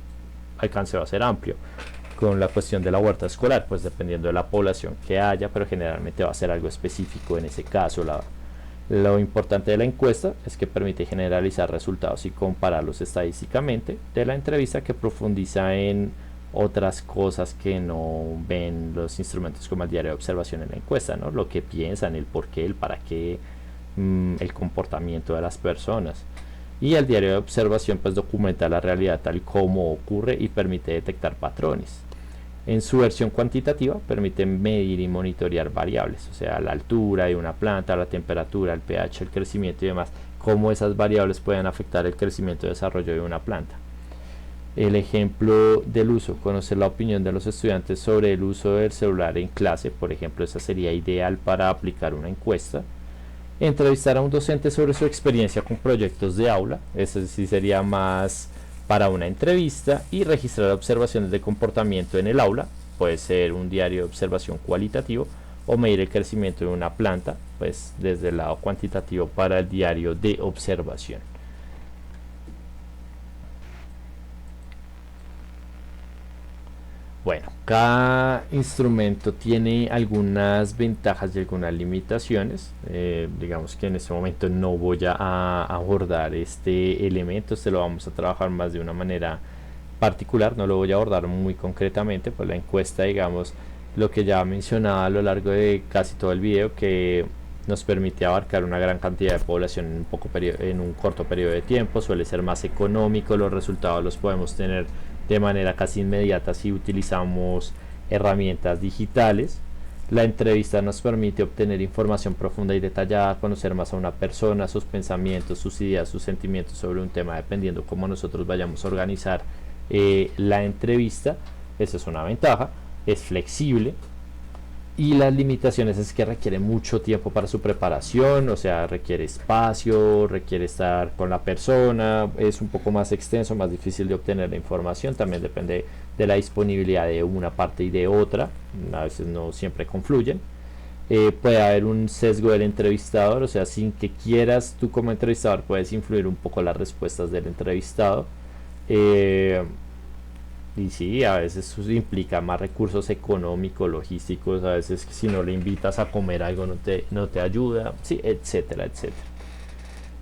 alcance va a ser amplio. Con la cuestión de la huerta escolar, pues dependiendo de la población que haya, pero generalmente va a ser algo específico en ese caso. Lo importante de la encuesta es que permite generalizar resultados y compararlos estadísticamente de la entrevista, que profundiza en otras cosas que no ven los instrumentos como el diario de observación en la encuesta, ¿no? Lo que piensan, el por qué, el para qué, el comportamiento de las personas. Y el diario de observación pues documenta la realidad tal como ocurre y permite detectar patrones. En su versión cuantitativa permite medir y monitorear variables, o sea, la altura de una planta, la temperatura, el pH, el crecimiento y demás, cómo esas variables pueden afectar el crecimiento y desarrollo de una planta. El ejemplo del uso: conocer la opinión de los estudiantes sobre el uso del celular en clase, por ejemplo, esa sería ideal para aplicar una encuesta. Entrevistar a un docente sobre su experiencia con proyectos de aula, eso sí sería más para una entrevista. Y registrar observaciones de comportamiento en el aula, puede ser un diario de observación cualitativo, o medir el crecimiento de una planta, pues desde el lado cuantitativo para el diario de observación. Bueno, cada instrumento tiene algunas ventajas y algunas limitaciones. Digamos que en este momento no voy a abordar este elemento, este lo vamos a trabajar más de una manera particular, no lo voy a abordar muy concretamente. Pues la encuesta, digamos, lo que ya mencionaba a lo largo de casi todo el video, que nos permite abarcar una gran cantidad de población en un corto periodo de tiempo, suele ser más económico, los resultados los podemos tener de manera casi inmediata si utilizamos herramientas digitales. La entrevista nos permite obtener información profunda y detallada, conocer más a una persona, sus pensamientos, sus ideas, sus sentimientos sobre un tema, dependiendo cómo nosotros vayamos a organizar la entrevista. Esa es una ventaja, es flexible. Y las limitaciones es que requiere mucho tiempo para su preparación, o sea, requiere espacio, requiere estar con la persona, es un poco más extenso, más difícil de obtener la información, también depende de la disponibilidad de una parte y de otra, a veces no siempre confluyen. Puede haber un sesgo del entrevistador, o sea, sin que quieras tú como entrevistador puedes influir un poco las respuestas del entrevistado. Y sí, a veces eso implica más recursos económicos, logísticos, a veces si no le invitas a comer algo no te ayuda, sí, etcétera, etcétera.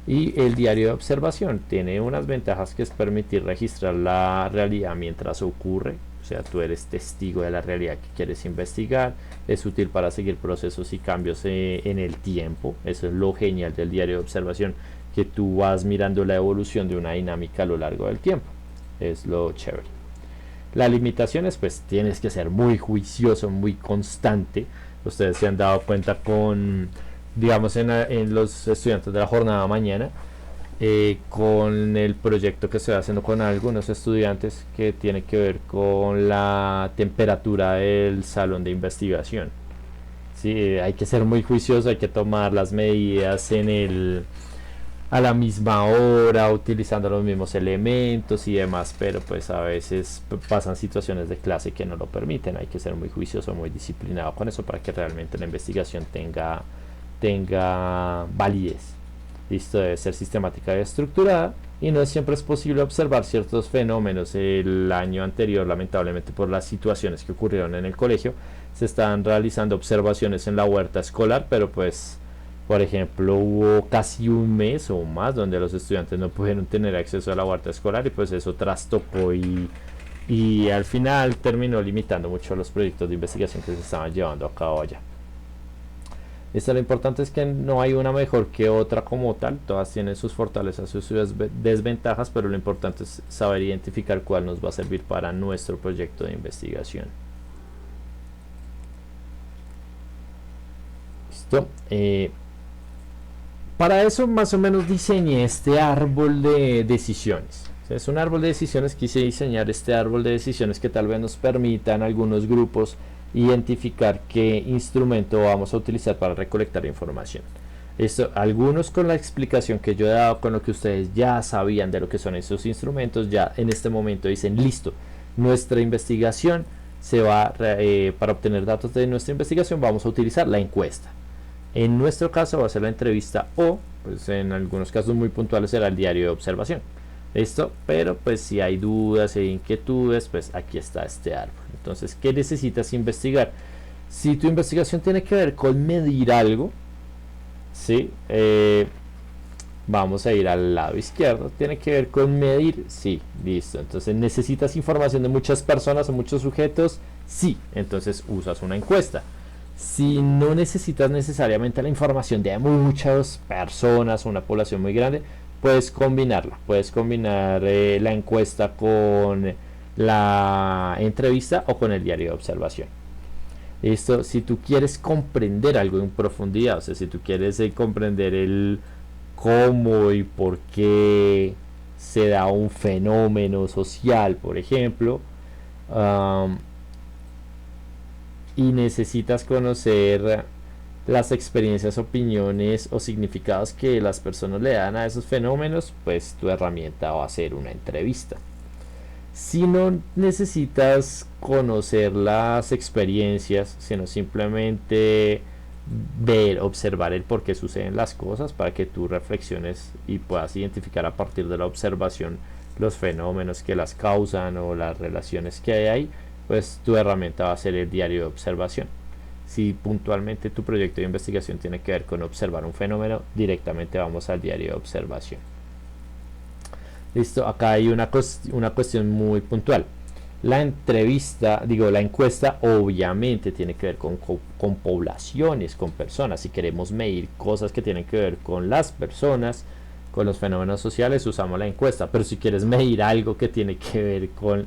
Y el diario de observación tiene unas ventajas, que es permitir registrar la realidad mientras ocurre, o sea, tú eres testigo de la realidad que quieres investigar. Es útil para seguir procesos y cambios en el tiempo, eso es lo genial del diario de observación, que tú vas mirando la evolución de una dinámica a lo largo del tiempo, es lo chévere. Las limitaciones, pues tienes que ser muy juicioso, muy constante. Ustedes se han dado cuenta con, digamos, en los estudiantes de la jornada mañana, con el proyecto que estoy haciendo con algunos estudiantes, que tiene que ver con la temperatura del salón de investigación. Sí, hay que ser muy juicioso, hay que tomar las medidas a la misma hora, utilizando los mismos elementos y demás, pero pues a veces pasan situaciones de clase que no lo permiten. Hay que ser muy juicioso, muy disciplinado con eso, para que realmente la investigación tenga validez. Listo, debe ser sistemática y estructurada, y no siempre es posible observar ciertos fenómenos. El año anterior, lamentablemente, por las situaciones que ocurrieron en el colegio, se están realizando observaciones en la huerta escolar, pero pues, por ejemplo, hubo casi un mes o más donde los estudiantes no pudieron tener acceso a la huerta escolar, y pues eso trastocó y al final terminó limitando mucho los proyectos de investigación que se estaban llevando a cabo allá. Esto, lo importante es que no hay una mejor que otra como tal, todas tienen sus fortalezas y sus desventajas, pero lo importante es saber identificar cuál nos va a servir para nuestro proyecto de investigación. Listo. Para eso más o menos diseñé este árbol de decisiones. Es un árbol de decisiones. Quise diseñar este árbol de decisiones que tal vez nos permitan a algunos grupos identificar qué instrumento vamos a utilizar para recolectar información. Esto, algunos con la explicación que yo he dado, con lo que ustedes ya sabían de lo que son esos instrumentos, ya en este momento dicen, listo, nuestra investigación se va, para obtener datos de nuestra investigación vamos a utilizar la encuesta. En nuestro caso va a ser la entrevista o, pues en algunos casos muy puntuales, será el diario de observación. ¿Listo? Pero pues si hay dudas, si hay inquietudes, pues aquí está este árbol. Entonces, ¿qué necesitas investigar? Si tu investigación tiene que ver con medir algo, ¿sí? Vamos a ir al lado izquierdo. ¿Tiene que ver con medir? Sí, listo. Entonces, ¿necesitas información de muchas personas o muchos sujetos? Sí, entonces usas una encuesta. Si no necesitas necesariamente la información de muchas personas o una población muy grande, puedes combinarla. Puedes combinar la encuesta con la entrevista o con el diario de observación. Esto, si tú quieres comprender algo en profundidad, o sea, si tú quieres comprender el cómo y por qué se da un fenómeno social, por ejemplo, y necesitas conocer las experiencias, opiniones o significados que las personas le dan a esos fenómenos, pues tu herramienta va a ser una entrevista. Si no necesitas conocer las experiencias, sino simplemente ver, observar el por qué suceden las cosas para que tú reflexiones y puedas identificar a partir de la observación los fenómenos que las causan o las relaciones que hay ahí, pues tu herramienta va a ser el diario de observación. Si puntualmente tu proyecto de investigación tiene que ver con observar un fenómeno, directamente vamos al diario de observación. Listo, acá hay una cuestión muy puntual. La encuesta obviamente tiene que ver con poblaciones, con personas. Si queremos medir cosas que tienen que ver con las personas, con los fenómenos sociales, usamos la encuesta. Pero si quieres medir algo que tiene que ver con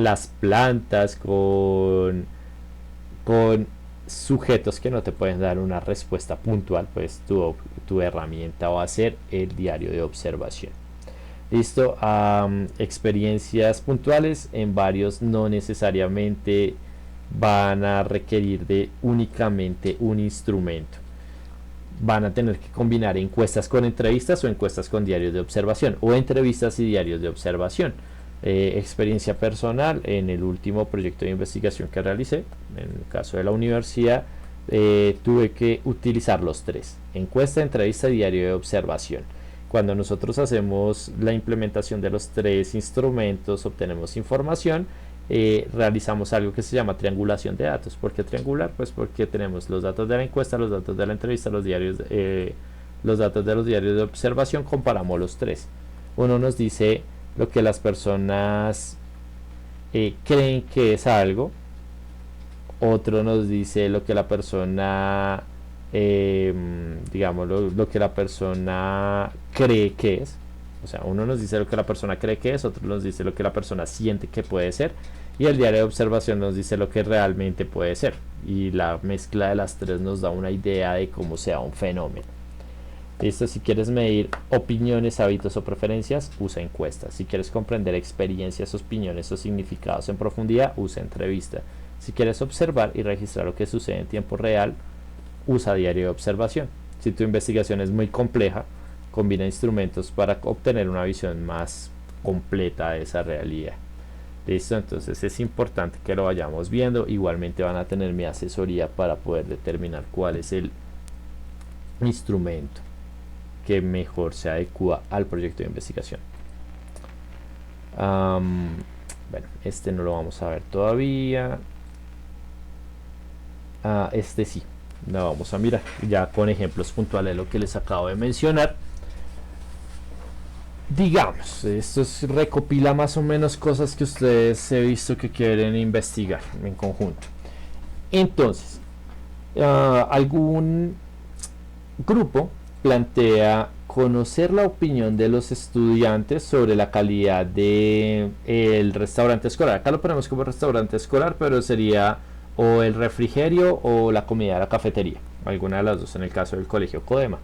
las plantas, con sujetos que no te pueden dar una respuesta puntual, pues tu herramienta va a ser el diario de observación. Listo, experiencias puntuales en varios no necesariamente van a requerir de únicamente un instrumento. Van a tener que combinar encuestas con entrevistas o encuestas con diarios de observación o entrevistas y diarios de observación. Experiencia personal: en el último proyecto de investigación que realicé, en el caso de la universidad, tuve que utilizar los tres: encuesta, entrevista y diario de observación. Cuando nosotros hacemos la implementación de los tres instrumentos, obtenemos información, realizamos algo que se llama triangulación de datos. ¿Por qué triangular? Pues porque tenemos los datos de la encuesta, los datos de la entrevista, los datos de los diarios de observación, comparamos los tres. Uno nos dice lo que las personas creen que es algo, otro nos dice lo que la persona digamos lo que la persona cree que es. O sea, uno nos dice lo que la persona cree que es, otro nos dice lo que la persona siente que puede ser, y el diario de observación nos dice lo que realmente puede ser, y la mezcla de las tres nos da una idea de cómo sea un fenómeno. Listo. Si quieres medir opiniones, hábitos o preferencias, usa encuestas. Si quieres comprender experiencias, opiniones o significados en profundidad, usa entrevista. Si quieres observar y registrar lo que sucede en tiempo real, usa diario de observación. Si tu investigación es muy compleja, combina instrumentos para obtener una visión más completa de esa realidad. Listo, entonces es importante que lo vayamos viendo. Igualmente van a tener mi asesoría para poder determinar cuál es el instrumento que mejor se adecua al proyecto de investigación. Bueno, este no lo vamos a ver todavía. Este sí, lo vamos a mirar ya con ejemplos puntuales de lo que les acabo de mencionar. Digamos, esto recopila más o menos cosas que ustedes he visto que quieren investigar en conjunto. Entonces, algún grupo plantea conocer la opinión de los estudiantes sobre la calidad de el restaurante escolar. Acá lo ponemos como restaurante escolar, pero sería o el refrigerio o la comida de la cafetería, alguna de las dos en el caso del colegio Codema.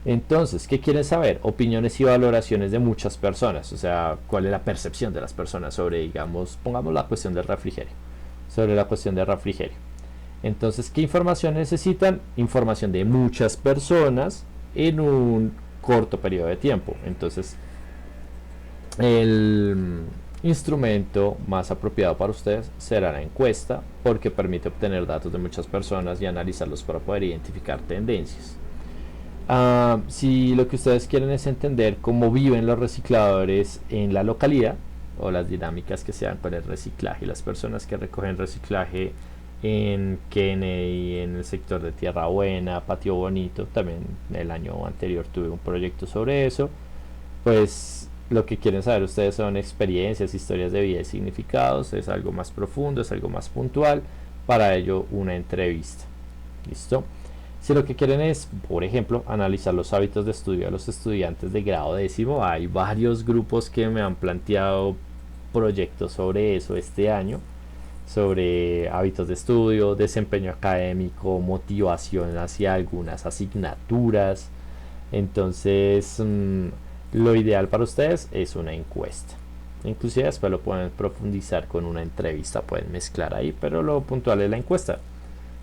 Entonces, ¿qué quieren saber? Opiniones y valoraciones de muchas personas, o sea, cuál es la percepción de las personas sobre, digamos, pongamos la cuestión del refrigerio, sobre la cuestión del refrigerio. Entonces, ¿qué información necesitan? Información de muchas personas en un corto periodo de tiempo. Entonces, el instrumento más apropiado para ustedes será la encuesta, porque permite obtener datos de muchas personas y analizarlos para poder identificar tendencias. Si lo que ustedes quieren es entender cómo viven los recicladores en la localidad o las dinámicas que se dan con el reciclaje, las personas que recogen reciclaje en Kennedy, en el sector de Tierra Buena, Patio Bonito, también el año anterior tuve un proyecto sobre eso, pues lo que quieren saber ustedes son experiencias, historias de vida y significados, es algo más profundo, es algo más puntual, para ello una entrevista. ¿Listo? Si lo que quieren es, por ejemplo, analizar los hábitos de estudio de los estudiantes de grado décimo, hay varios grupos que me han planteado proyectos sobre eso este año, sobre hábitos de estudio, desempeño académico, motivación hacia algunas asignaturas. Entonces, lo ideal para ustedes es una encuesta. Inclusive después lo pueden profundizar con una entrevista, pueden mezclar ahí, pero lo puntual es la encuesta.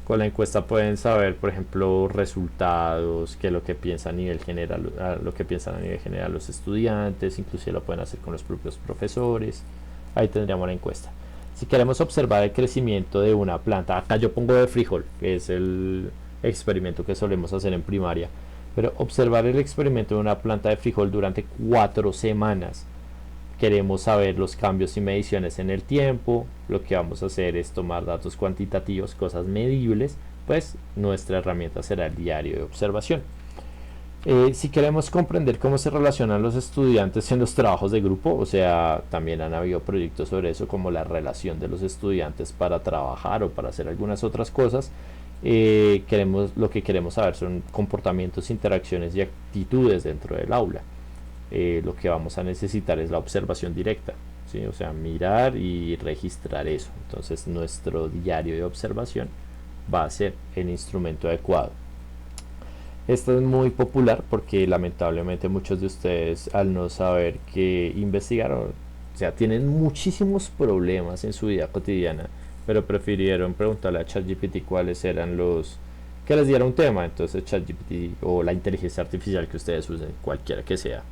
Con la encuesta pueden saber, por ejemplo, resultados, qué es lo que piensan a nivel general, lo que piensan a nivel general los estudiantes, inclusive lo pueden hacer con los propios profesores. Ahí tendríamos la encuesta. Si queremos observar el crecimiento de una planta, acá yo pongo de frijol, que es el experimento que solemos hacer en primaria, pero observar el experimento de una planta de frijol durante 4 semanas. Queremos saber los cambios y mediciones en el tiempo. Lo que vamos a hacer es tomar datos cuantitativos, cosas medibles, pues nuestra herramienta será el diario de observación. Si queremos comprender cómo se relacionan los estudiantes en los trabajos de grupo, o sea, también han habido proyectos sobre eso, como la relación de los estudiantes para trabajar o para hacer algunas otras cosas. Lo que queremos saber son comportamientos, interacciones y actitudes dentro del aula. Lo que vamos a necesitar es la observación directa, ¿sí? O sea, mirar y registrar eso. Entonces nuestro diario de observación va a ser el instrumento adecuado. Esto es muy popular porque lamentablemente muchos de ustedes, al no saber qué investigar, o sea, tienen muchísimos problemas en su vida cotidiana, pero prefirieron preguntarle a ChatGPT cuáles eran los que les diera un tema. Entonces ChatGPT o la inteligencia artificial que ustedes usen, cualquiera que sea,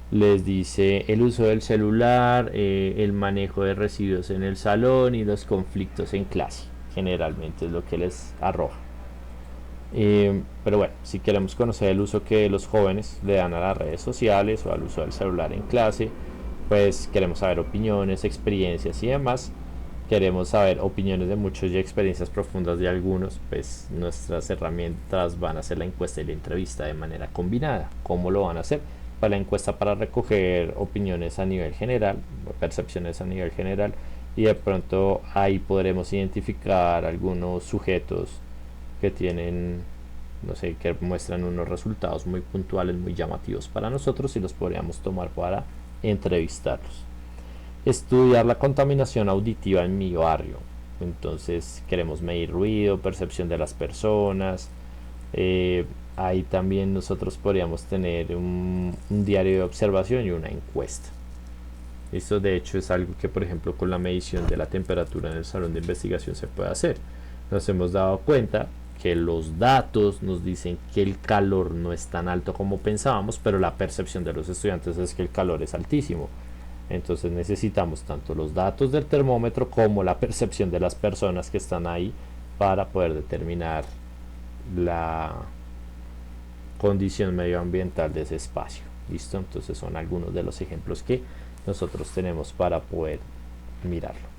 les dice el uso del celular, el manejo de residuos en el salón y los conflictos en clase. Generalmente es lo que les arroja. Pero bueno, si queremos conocer el uso que los jóvenes le dan a las redes sociales o al uso del celular en clase, pues queremos saber opiniones, experiencias y demás. Queremos saber opiniones de muchos y experiencias profundas de algunos, pues nuestras herramientas van a hacer la encuesta y la entrevista de manera combinada. ¿Cómo lo van a hacer? Para la encuesta, para recoger opiniones a nivel general, percepciones a nivel general, y de pronto ahí podremos identificar algunos sujetos que tienen, no sé, que muestran unos resultados muy puntuales, muy llamativos para nosotros, y los podríamos tomar para entrevistarlos. Estudiar la contaminación auditiva en mi barrio. Entonces queremos medir ruido, percepción de las personas. Ahí también nosotros podríamos tener un diario de observación y una encuesta. Esto de hecho es algo que, por ejemplo, con la medición de la temperatura en el salón de investigación se puede hacer. Nos hemos dado cuenta que los datos nos dicen que el calor no es tan alto como pensábamos, pero la percepción de los estudiantes es que el calor es altísimo. Entonces necesitamos tanto los datos del termómetro como la percepción de las personas que están ahí para poder determinar la condición medioambiental de ese espacio. ¿Listo? Entonces son algunos de los ejemplos que nosotros tenemos para poder mirarlo.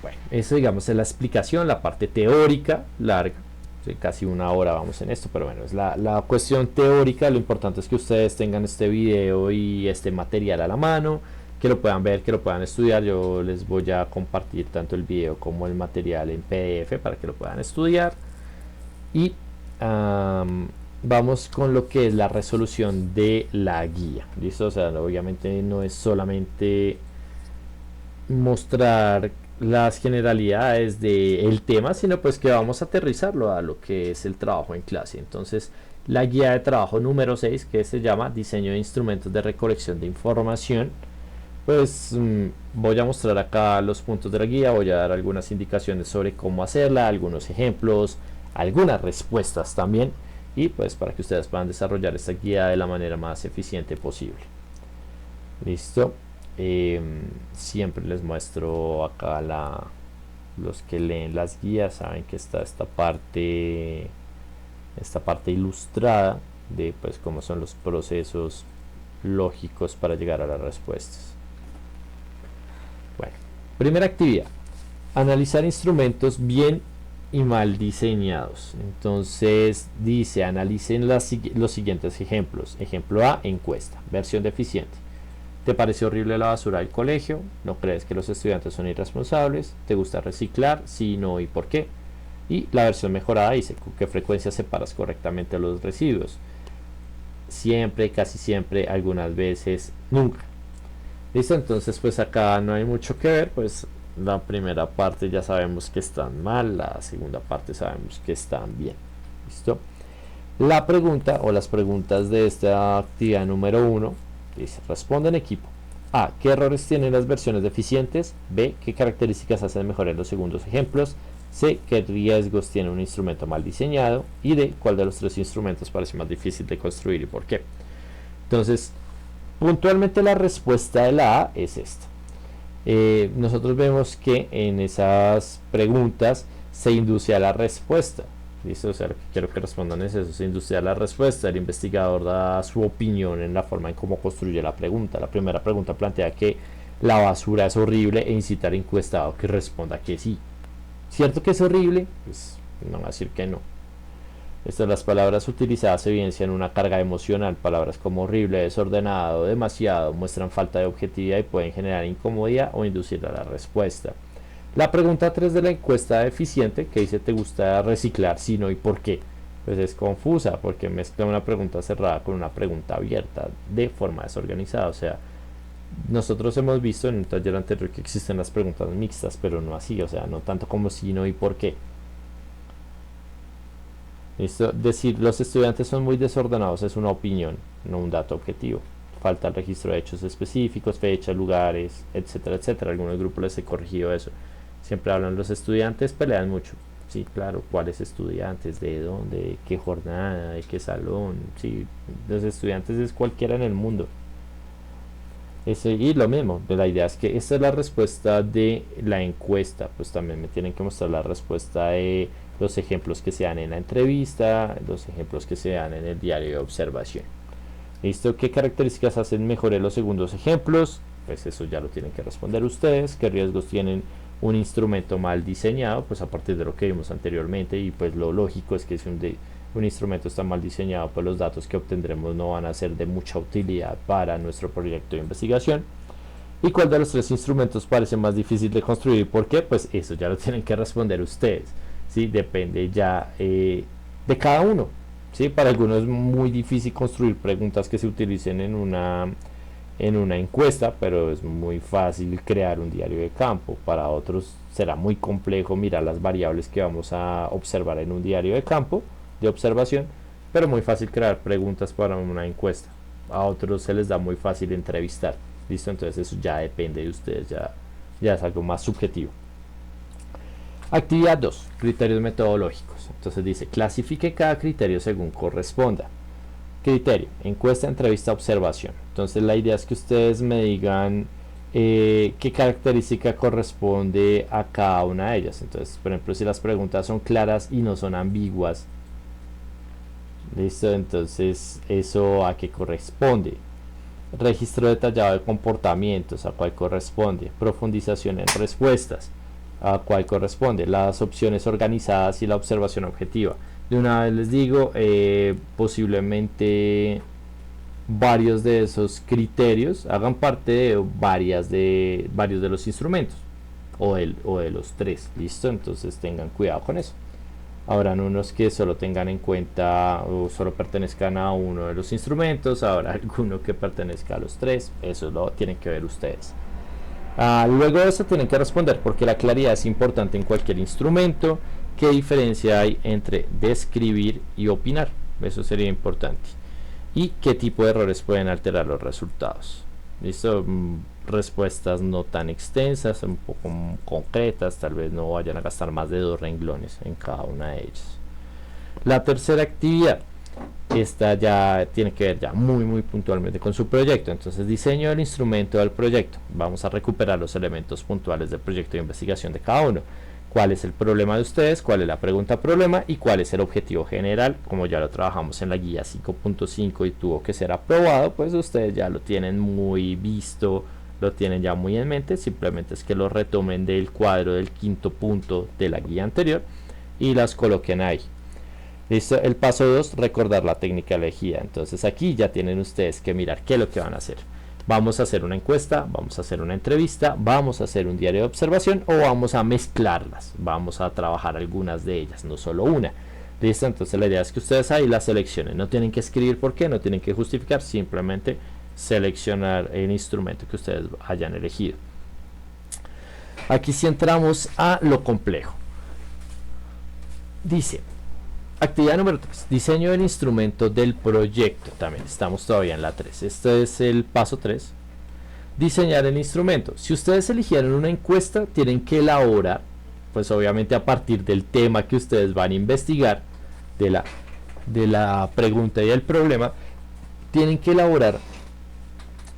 Bueno, eso digamos es la explicación, la parte teórica larga, ¿sí? Casi una hora vamos en esto, pero bueno, es la cuestión teórica. Lo importante es que ustedes tengan este video y este material a la mano, que lo puedan ver, que lo puedan estudiar. Yo les voy a compartir tanto el video como el material en PDF para que lo puedan estudiar. Y vamos con lo que es la resolución de la guía. ¿Listo? O sea, obviamente no es solamente mostrar las generalidades del tema, sino pues que vamos a aterrizarlo a lo que es el trabajo en clase. Entonces, la guía de trabajo número 6, que se llama Diseño de instrumentos de recolección de información. Pues voy a mostrar acá los puntos de la guía, voy a dar algunas indicaciones sobre cómo hacerla, algunos ejemplos, algunas respuestas también, y pues para que ustedes puedan desarrollar esta guía de la manera más eficiente posible. Listo. Siempre les muestro acá los que leen las guías saben que está esta parte ilustrada de pues cómo son los procesos lógicos para llegar a las respuestas. Bueno, primera actividad: analizar instrumentos bien y mal diseñados. Entonces dice, analicen los siguientes ejemplos. Ejemplo A: encuesta, versión deficiente. ¿Te parece horrible la basura del colegio? ¿No crees que los estudiantes son irresponsables? ¿Te gusta reciclar? Sí, no y por qué. Y la versión mejorada dice, ¿con qué frecuencia separas correctamente los residuos? Siempre, casi siempre, algunas veces, nunca. Listo, entonces pues acá no hay mucho que ver, pues la primera parte ya sabemos que están mal, la segunda parte sabemos que están bien. Listo. La pregunta o las preguntas de esta actividad número 1 dice, responde en equipo. A, ¿qué errores tienen las versiones deficientes? B, ¿qué características hacen mejor los segundos ejemplos? C, ¿qué riesgos tiene un instrumento mal diseñado? Y D, ¿cuál de los tres instrumentos parece más difícil de construir y por qué? Entonces, puntualmente la respuesta de la A es esta. Nosotros vemos que en esas preguntas se induce a la respuesta. ¿Listo? O sea, lo que quiero que respondan es eso, se induce a la respuesta. El investigador da su opinión en la forma en cómo construye la pregunta. La primera pregunta plantea que la basura es horrible e incita al encuestado que responda que sí. ¿Cierto que es horrible? Pues no va a decir que no. Las palabras utilizadas evidencian una carga emocional. Palabras como horrible, desordenado, demasiado muestran falta de objetividad y pueden generar incomodidad o inducir a la respuesta. La pregunta 3 de la encuesta deficiente, que dice ¿te gusta reciclar? Sí, no y por qué. Pues es confusa porque mezcla una pregunta cerrada con una pregunta abierta de forma desorganizada. O sea, nosotros hemos visto en un taller anterior que existen las preguntas mixtas, pero no así, o sea, no tanto como sí, no y por qué. ¿Listo? Decir los estudiantes son muy desordenados es una opinión, no un dato objetivo. Falta el registro de hechos específicos, fechas, lugares, etcétera, etcétera. Algunos grupos les he corregido eso. Siempre hablan los estudiantes, pelean mucho. Sí, claro, ¿cuáles estudiantes? ¿De dónde? ¿De qué jornada? ¿De qué salón? Sí, los estudiantes es cualquiera en el mundo. Y lo mismo, la idea es que esta es la respuesta de la encuesta, pues también me tienen que mostrar la respuesta de los ejemplos que se dan en la entrevista, los ejemplos que se dan en el diario de observación. ¿Listo? ¿Qué características hacen mejores los segundos ejemplos? Pues eso ya lo tienen que responder ustedes. ¿Qué riesgos tienen un instrumento mal diseñado? Pues a partir de lo que vimos anteriormente, y pues lo lógico es que si un instrumento está mal diseñado, pues los datos que obtendremos no van a ser de mucha utilidad para nuestro proyecto de investigación. ¿Y cuál de los tres instrumentos parece más difícil de construir? ¿Por qué? Pues eso ya lo tienen que responder ustedes. ¿Sí? Depende ya de cada uno. ¿Sí? Para algunos es muy difícil construir preguntas que se utilicen en una encuesta, pero es muy fácil crear un diario de campo. Para otros será muy complejo mirar las variables que vamos a observar en un diario de campo de observación, pero muy fácil crear preguntas para una encuesta. A otros se les da muy fácil entrevistar. ¿Listo? Entonces eso ya depende de ustedes, ya es algo más subjetivo. Actividad 2, criterios metodológicos. Entonces dice, clasifique cada criterio según corresponda. Criterio, encuesta, entrevista, observación. Entonces la idea es que ustedes me digan qué característica corresponde a cada una de ellas. Entonces, por ejemplo, si las preguntas son claras y no son ambiguas, listo, entonces eso a qué corresponde. Registro detallado de comportamientos, a cuál corresponde. Profundización en respuestas, a cuál corresponde. Las opciones organizadas y la observación objetiva. De una vez les digo, posiblemente varios de esos criterios hagan parte de varios de los instrumentos o de los tres. Listo, entonces tengan cuidado con eso. Habrán unos que solo tengan en cuenta o solo pertenezcan a uno de los instrumentos, habrá alguno que pertenezca a los tres. Eso lo tienen que ver ustedes. Luego de eso tienen que responder porque la claridad es importante en cualquier instrumento. ¿Qué diferencia hay entre describir y opinar? Eso sería importante. ¿Y qué tipo de errores pueden alterar los resultados? ¿Listo? Respuestas no tan extensas, un poco concretas, tal vez no vayan a gastar más de 2 renglones en cada una de ellas. La tercera actividad, esta ya tiene que ver ya muy puntualmente con su proyecto. Entonces, diseño del instrumento del proyecto. Vamos a recuperar los elementos puntuales del proyecto de investigación de cada uno. ¿Cuál es el problema de ustedes? ¿Cuál es la pregunta problema? ¿Y cuál es el objetivo general? Como ya lo trabajamos en la guía 5.5 y tuvo que ser aprobado, pues ustedes ya lo tienen muy visto, lo tienen ya muy en mente. Simplemente es que lo retomen del cuadro del 5.º punto de la guía anterior y las coloquen ahí. Listo. El paso 2, recordar la técnica elegida. Entonces aquí ya tienen ustedes que mirar qué es lo que van a hacer. Vamos a hacer una encuesta, vamos a hacer una entrevista, vamos a hacer un diario de observación o vamos a mezclarlas. Vamos a trabajar algunas de ellas, no solo una. ¿Listo? Entonces la idea es que ustedes ahí las seleccionen. No tienen que escribir por qué, no tienen que justificar, simplemente seleccionar el instrumento que ustedes hayan elegido. Aquí sí entramos a lo complejo. Dice, actividad número 3, diseño del instrumento del proyecto. También estamos todavía en la 3. Este es el paso 3. Diseñar el instrumento. Si ustedes eligieron una encuesta, tienen que elaborar, pues obviamente a partir del tema que ustedes van a investigar, de la pregunta y el problema, tienen que elaborar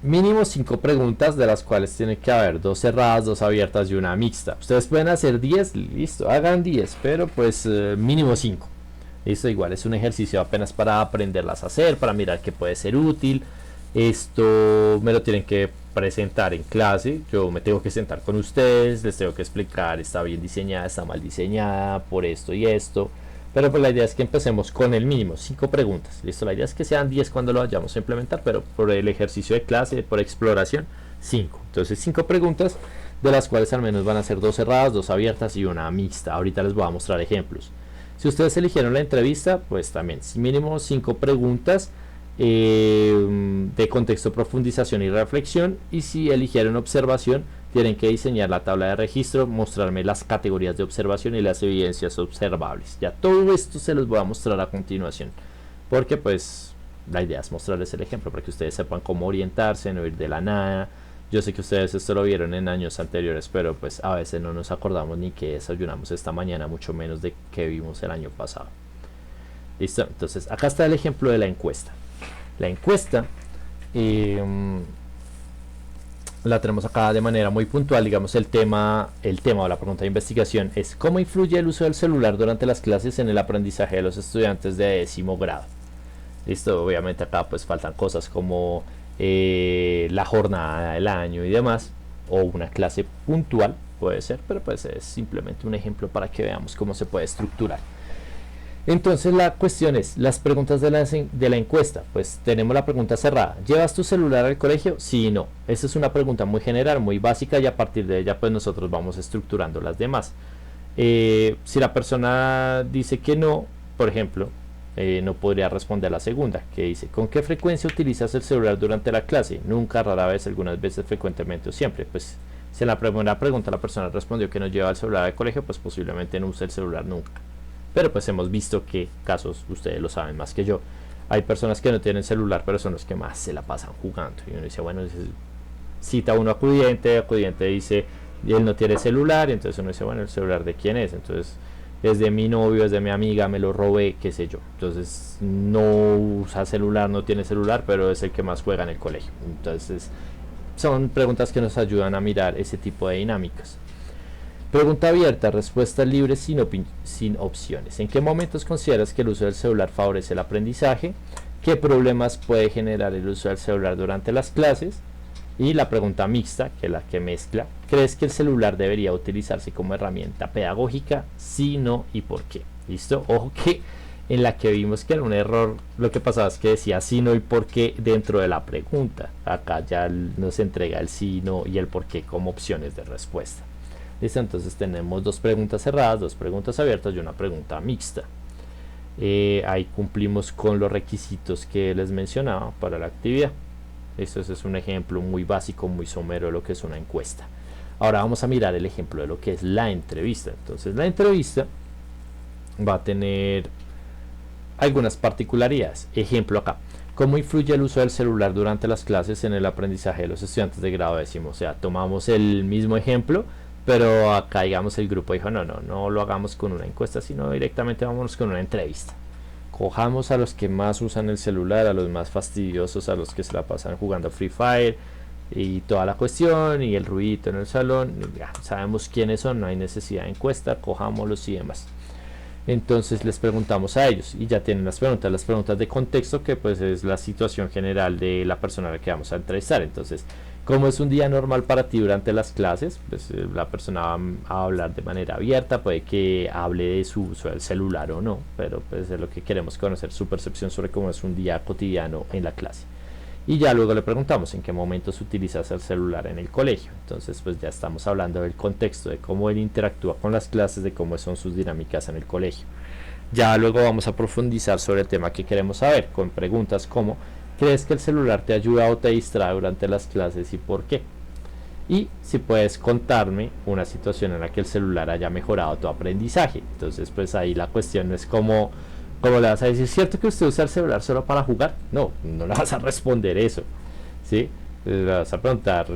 mínimo 5 preguntas, de las cuales tiene que haber 2 cerradas, 2 abiertas y una mixta. Ustedes pueden hacer 10, listo, hagan 10, pero pues mínimo 5. Esto igual es un ejercicio apenas para aprenderlas a hacer, para mirar qué puede ser útil. Esto me lo tienen que presentar en clase. Yo me tengo que sentar con ustedes, les tengo que explicar, está bien diseñada, está mal diseñada, por esto y esto. Pero pues la idea es que empecemos con el mínimo, 5 preguntas. Listo, la idea es que sean 10 cuando lo vayamos a implementar, pero por el ejercicio de clase, por exploración, 5. Entonces 5 preguntas, de las cuales al menos van a ser 2 cerradas, 2 abiertas y una mixta. Ahorita les voy a mostrar ejemplos. Si ustedes eligieron la entrevista, pues también mínimo 5 preguntas de contexto, profundización y reflexión. Y si eligieron observación, tienen que diseñar la tabla de registro, mostrarme las categorías de observación y las evidencias observables. Ya todo esto se los voy a mostrar a continuación, porque pues la idea es mostrarles el ejemplo para que ustedes sepan cómo orientarse, no ir de la nada. Yo sé que ustedes esto lo vieron en años anteriores, pero pues a veces no nos acordamos ni que desayunamos esta mañana, mucho menos de que vimos el año pasado. Listo, entonces acá está el ejemplo de la encuesta. La encuesta la tenemos acá de manera muy puntual. Digamos, el tema o la pregunta de investigación es: ¿cómo influye el uso del celular durante las clases en el aprendizaje de los estudiantes de 10º grado? Listo, obviamente acá pues faltan cosas como la jornada del año y demás, o una clase puntual puede ser, pero pues es simplemente un ejemplo para que veamos cómo se puede estructurar. Entonces la cuestión es, las preguntas de la encuesta, pues tenemos la pregunta cerrada: ¿llevas tu celular al colegio? Sí y no. Esa es una pregunta muy general, muy básica, y a partir de ella pues nosotros vamos estructurando las demás. Si la persona dice que no, por ejemplo, no podría responder la segunda, que dice: ¿con qué frecuencia utilizas el celular durante la clase? Nunca, rara vez, algunas veces, frecuentemente o siempre. Pues si en la primera pregunta la persona respondió que no lleva el celular al colegio, pues posiblemente no usa el celular nunca. Pero pues hemos visto que casos, ustedes lo saben más que yo, hay personas que no tienen celular, pero son los que más se la pasan jugando. Y uno dice, bueno, cita uno acudiente dice, y él no tiene celular, y entonces uno dice, bueno, ¿el celular de quién es? Entonces, es de mi novio, es de mi amiga, me lo robé, qué sé yo. Entonces no usa celular, no tiene celular, pero es el que más juega en el colegio. Entonces son preguntas que nos ayudan a mirar ese tipo de dinámicas. Pregunta abierta, respuesta libre sin opciones. ¿En qué momentos consideras que el uso del celular favorece el aprendizaje? ¿Qué problemas puede generar el uso del celular durante las clases? Y la pregunta mixta, que es la que mezcla: ¿crees que el celular debería utilizarse como herramienta pedagógica? Sí, no y por qué. ¿Listo? Ojo que en la que vimos que era un error, lo que pasaba es que decía sí, no y por qué dentro de la pregunta. Acá ya nos entrega el sí, no y el por qué como opciones de respuesta. ¿Listo? Entonces tenemos 2 preguntas cerradas, 2 preguntas abiertas y una pregunta mixta. Ahí cumplimos con los requisitos que les mencionaba para la actividad. Esto es un ejemplo muy básico, muy somero de lo que es una encuesta. Ahora vamos a mirar el ejemplo de lo que es la entrevista. Entonces la entrevista va a tener algunas particularidades. Ejemplo acá. ¿Cómo influye el uso del celular durante las clases en el aprendizaje de los estudiantes de grado décimo? O sea, tomamos el mismo ejemplo, pero acá, digamos, el grupo dijo, no lo hagamos con una encuesta, sino directamente vámonos con una entrevista. Cojamos a los que más usan el celular, a los más fastidiosos, a los que se la pasan jugando Free Fire y toda la cuestión, y el ruidito en el salón, ya sabemos quiénes son, no hay necesidad de encuesta, cojámoslos y demás. Entonces les preguntamos a ellos y ya tienen las preguntas de contexto, que pues es la situación general de la persona a la que vamos a entrevistar. Entonces, ¿cómo es un día normal para ti durante las clases? Pues la persona va a hablar de manera abierta, puede que hable de su uso del celular o no, pero pues es lo que queremos conocer, su percepción sobre cómo es un día cotidiano en la clase. Y ya luego le preguntamos en qué momentos utilizas el celular en el colegio. Entonces pues ya estamos hablando del contexto, de cómo él interactúa con las clases, de cómo son sus dinámicas en el colegio. Ya luego vamos a profundizar sobre el tema que queremos saber, con preguntas como: ¿crees que el celular te ayuda o te distrae durante las clases y por qué? Y si puedes contarme una situación en la que el celular haya mejorado tu aprendizaje. Entonces pues ahí la cuestión es ¿cómo le vas a decir? ¿Es cierto que usted usa el celular solo para jugar? No le vas a responder eso, ¿sí? Le vas a preguntar,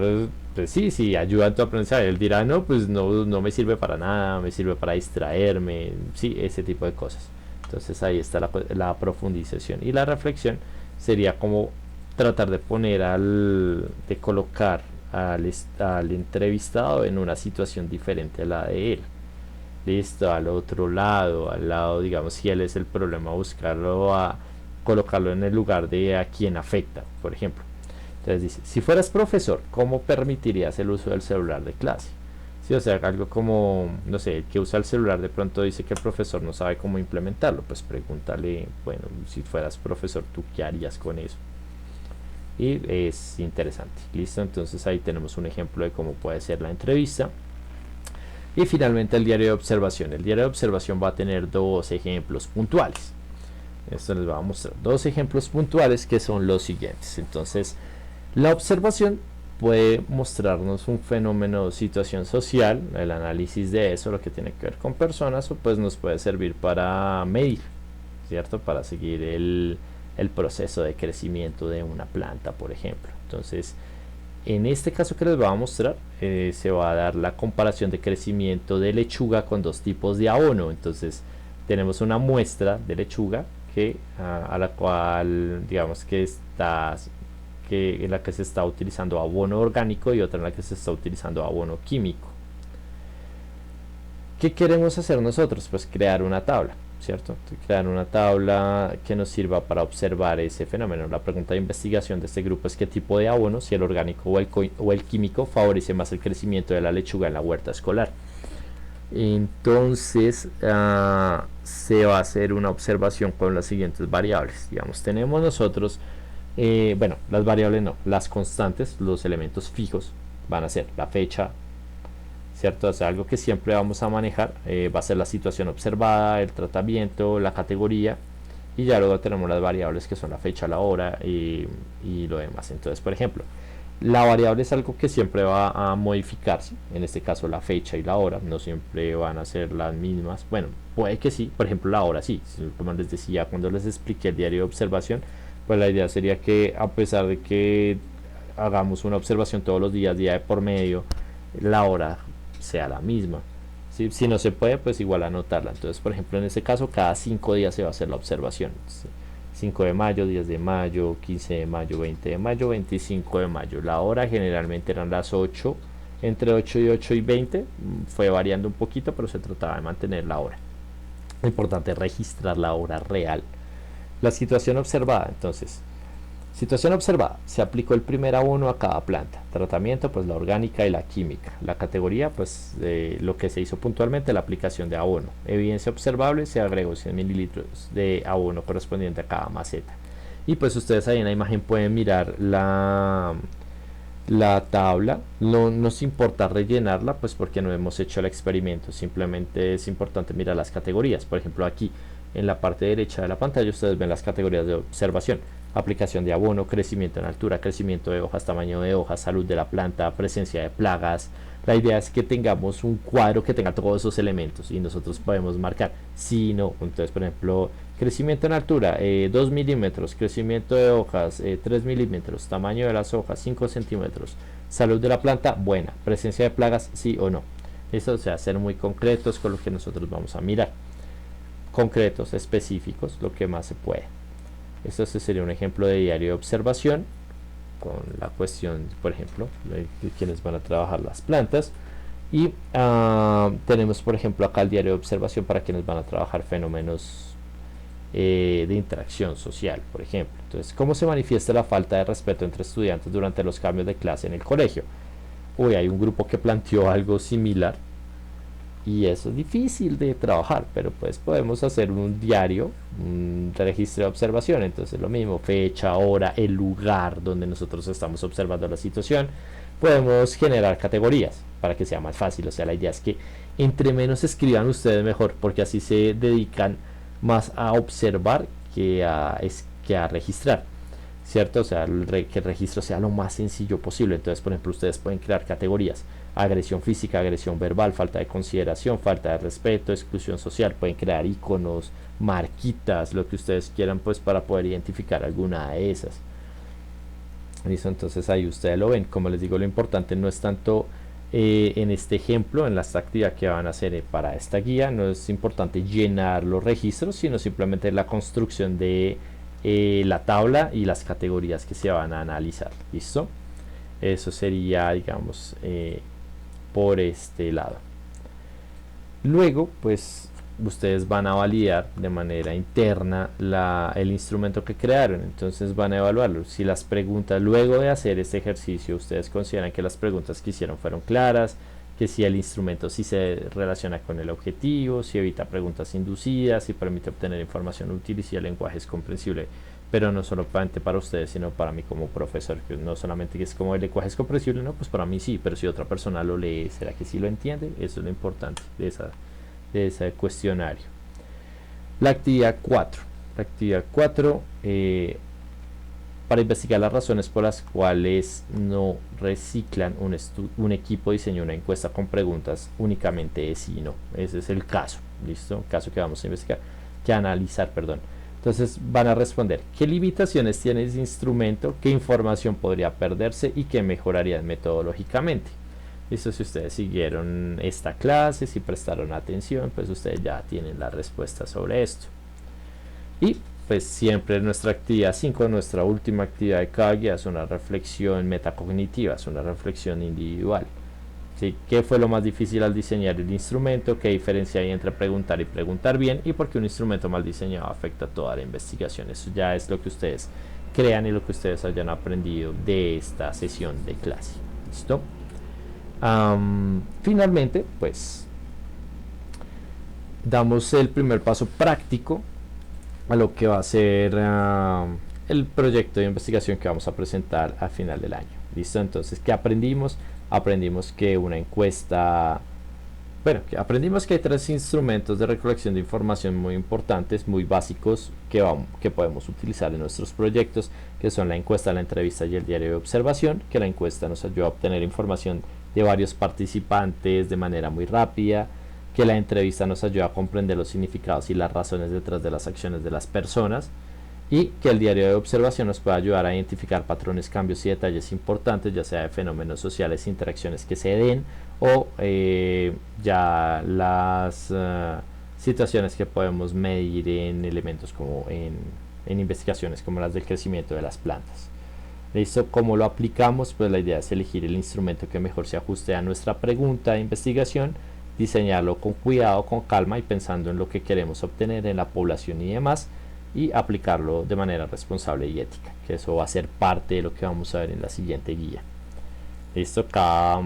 pues sí, ayuda en tu aprendizaje. Él dirá, no, pues no me sirve para nada, me sirve para distraerme, sí, ese tipo de cosas. Entonces ahí está la profundización. Y la reflexión sería como tratar de de colocar al entrevistado en una situación diferente a la de él. Listo, al lado, digamos, si él es el problema, buscarlo, a colocarlo en el lugar de a quien afecta, por ejemplo. Entonces dice: si fueras profesor, ¿cómo permitirías el uso del celular de clase? Sí, o sea, algo como, no sé, el que usa el celular de pronto dice que el profesor no sabe cómo implementarlo, pues pregúntale, bueno, si fueras profesor, ¿tú qué harías con eso? Y es interesante. Listo, entonces ahí tenemos un ejemplo de cómo puede ser la entrevista. Y finalmente el diario de observación. El diario de observación va a tener dos ejemplos puntuales. Esto les va a mostrar dos ejemplos puntuales que son los siguientes. Entonces, la observación puede mostrarnos un fenómeno o situación social, el análisis de eso, lo que tiene que ver con personas, o pues nos puede servir para medir, ¿cierto? Para seguir el proceso de crecimiento de una planta, por ejemplo. Entonces, en este caso que les voy a mostrar, se va a dar la comparación de crecimiento de lechuga con dos tipos de abono. Entonces, tenemos una muestra de lechuga a la cual, digamos, en la que se está utilizando abono orgánico, y otra en la que se está utilizando abono químico. ¿Qué queremos hacer nosotros? Pues crear una tabla, ¿cierto? Crear una tabla que nos sirva para observar ese fenómeno. La pregunta de investigación de este grupo es: ¿qué tipo de abono, si el orgánico o el químico, favorece más el crecimiento de la lechuga en la huerta escolar? Entonces se va a hacer una observación con las siguientes variables. Digamos, tenemos nosotros, bueno, las variables no, las constantes, los elementos fijos van a ser la fecha, ¿cierto? O sea, algo que siempre vamos a manejar, va a ser la situación observada, el tratamiento, la categoría, y ya luego tenemos las variables que son la fecha, la hora y lo demás. Entonces, por ejemplo, la variable es algo que siempre va a modificarse. En este caso la fecha y la hora no siempre van a ser las mismas. Bueno, puede que sí, por ejemplo la hora sí. Como les decía cuando les expliqué el diario de observación, pues la idea sería que, a pesar de que hagamos una observación todos los días, día de por medio, la hora sea la misma. ¿Sí? Si no se puede, pues igual anotarla. Entonces, por ejemplo, en este caso cada 5 días se va a hacer la observación. 5 de mayo, 10 de mayo, 15 de mayo, 20 de mayo, 25 de mayo. La hora generalmente eran las 8, entre 8 y 8 y 20. Fue variando un poquito, pero se trataba de mantener la hora. Lo importante es registrar la hora real. La situación observada, entonces, situación observada: se aplicó el primer abono a cada planta. Tratamiento, pues la orgánica y la química. La categoría, pues lo que se hizo puntualmente, la aplicación de abono. Evidencia observable: se agregó 100 mililitros de abono correspondiente a cada maceta. Y pues ustedes ahí en la imagen pueden mirar la tabla. No nos importa rellenarla, pues porque no hemos hecho el experimento. Simplemente es importante mirar las categorías. Por ejemplo, aquí en la parte derecha de la pantalla ustedes ven las categorías de observación: aplicación de abono, crecimiento en altura, crecimiento de hojas, tamaño de hojas, salud de la planta, presencia de plagas. La idea es que tengamos un cuadro que tenga todos esos elementos y nosotros podemos marcar sí, no. Entonces, por ejemplo, Crecimiento en altura, 2 milímetros. Crecimiento de hojas, 3 milímetros. Tamaño de las hojas, 5 centímetros. Salud de la planta, buena. Presencia de plagas, sí o no. Eso, o sea, ser muy concretos con lo que nosotros vamos a mirar. Concretos, específicos, lo que más se puede. Esto sería un ejemplo de diario de observación con la cuestión, por ejemplo, de quienes van a trabajar las plantas. Y tenemos, por ejemplo, acá el diario de observación para quienes van a trabajar fenómenos de interacción social, por ejemplo. Entonces, ¿cómo se manifiesta la falta de respeto entre estudiantes durante los cambios de clase en el colegio? Uy, hay un grupo que planteó algo similar y eso es difícil de trabajar, pero pues podemos hacer un diario, un registro de observación. Entonces lo mismo, fecha, hora, el lugar donde nosotros estamos observando la situación. Podemos generar categorías para que sea más fácil. O sea, la idea es que entre menos escriban ustedes mejor, porque así se dedican más a observar que a registrar, ¿cierto? O sea, que el registro sea lo más sencillo posible. Entonces, por ejemplo, ustedes pueden crear categorías: agresión física, agresión verbal, falta de consideración, falta de respeto, exclusión social. Pueden crear iconos, marquitas, lo que ustedes quieran, pues para poder identificar alguna de esas. ¿Listo? Entonces ahí ustedes lo ven. Como les digo, lo importante no es tanto en este ejemplo, en la actividad que van a hacer para esta guía, no es importante llenar los registros, sino simplemente la construcción de la tabla y las categorías que se van a analizar. ¿Listo? Eso sería, digamos, por este lado. Luego, pues ustedes van a validar de manera interna el instrumento que crearon. Entonces van a evaluarlo. Si las preguntas, luego de hacer este ejercicio, ustedes consideran que las preguntas que hicieron fueron claras, que si el instrumento sí se relaciona con el objetivo, si evita preguntas inducidas, si permite obtener información útil y si el lenguaje es comprensible, pero no solamente para ustedes, sino para mí como profesor, que no solamente que es como el lenguaje es comprensible, no, pues para mí sí, pero si otra persona lo lee, ¿será que sí lo entiende? Eso es lo importante de ese cuestionario. La actividad 4. La actividad 4, para investigar las razones por las cuales no reciclan un equipo diseñó una encuesta con preguntas únicamente de sí y no. Ese es el caso, ¿listo? Caso que vamos a investigar, que analizar, perdón. Entonces van a responder: ¿qué limitaciones tiene ese instrumento? ¿Qué información podría perderse? ¿Y qué mejorarían metodológicamente? Listo, si ustedes siguieron esta clase, si prestaron atención, pues ustedes ya tienen la respuesta sobre esto. Y pues siempre nuestra actividad 5, nuestra última actividad de cada guía, es una reflexión metacognitiva, es una reflexión individual. ¿Sí? ¿Qué fue lo más difícil al diseñar el instrumento? ¿Qué diferencia hay entre preguntar y preguntar bien? ¿Y por qué un instrumento mal diseñado afecta toda la investigación? Eso ya es lo que ustedes crean y lo que ustedes hayan aprendido de esta sesión de clase. ¿Listo? Finalmente, pues damos el primer paso práctico a lo que va a ser el proyecto de investigación que vamos a presentar al final del año. ¿Listo? Entonces, ¿qué aprendimos? Aprendimos que una encuesta, aprendimos que hay 3 instrumentos de recolección de información muy importantes, muy básicos, que podemos utilizar en nuestros proyectos, que son la encuesta, la entrevista y el diario de observación. Que la encuesta nos ayuda a obtener información de varios participantes de manera muy rápida, que la entrevista nos ayuda a comprender los significados y las razones detrás de las acciones de las personas, y que el diario de observación nos puede ayudar a identificar patrones, cambios y detalles importantes, ya sea de fenómenos sociales, interacciones que se den, o ya las situaciones que podemos medir en elementos como en investigaciones como las del crecimiento de las plantas. ¿Listo? ¿Cómo lo aplicamos? Pues la idea es elegir el instrumento que mejor se ajuste a nuestra pregunta de investigación, diseñarlo con cuidado, con calma y pensando en lo que queremos obtener en la población y demás, y aplicarlo de manera responsable y ética, que eso va a ser parte de lo que vamos a ver en la siguiente guía. ¿Listo? Cada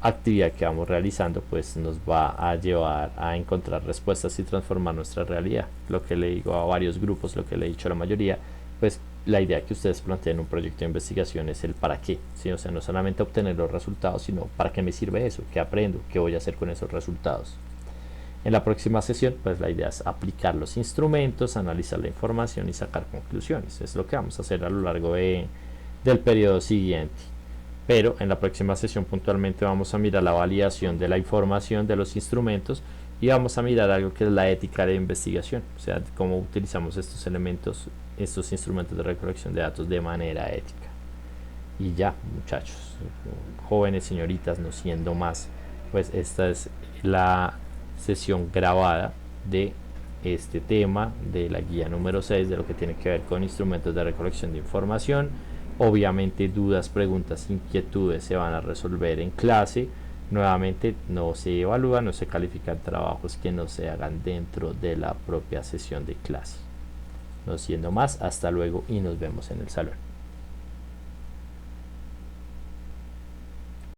actividad que vamos realizando pues nos va a llevar a encontrar respuestas y transformar nuestra realidad. Lo que le digo a varios grupos, lo que le he dicho a la mayoría, pues la idea que ustedes planteen un proyecto de investigación es el para qué, ¿sí? O sea, no solamente obtener los resultados, sino para qué me sirve eso, qué aprendo, qué voy a hacer con esos resultados. En la próxima sesión, pues la idea es aplicar los instrumentos, analizar la información y sacar conclusiones. Es lo que vamos a hacer a lo largo del periodo siguiente. Pero en la próxima sesión puntualmente vamos a mirar la validación de la información de los instrumentos y vamos a mirar algo que es la ética de investigación, o sea, cómo utilizamos estos elementos, estos instrumentos de recolección de datos de manera ética. Y ya, muchachos, jóvenes, señoritas, no siendo más, pues esta es la sesión grabada de este tema de la guía número 6 de lo que tiene que ver con instrumentos de recolección de información. Obviamente dudas, preguntas, inquietudes se van a resolver en clase. Nuevamente no se evalúan, no se califican trabajos que no se hagan dentro de la propia sesión de clase. No siendo más, hasta luego y nos vemos en el salón.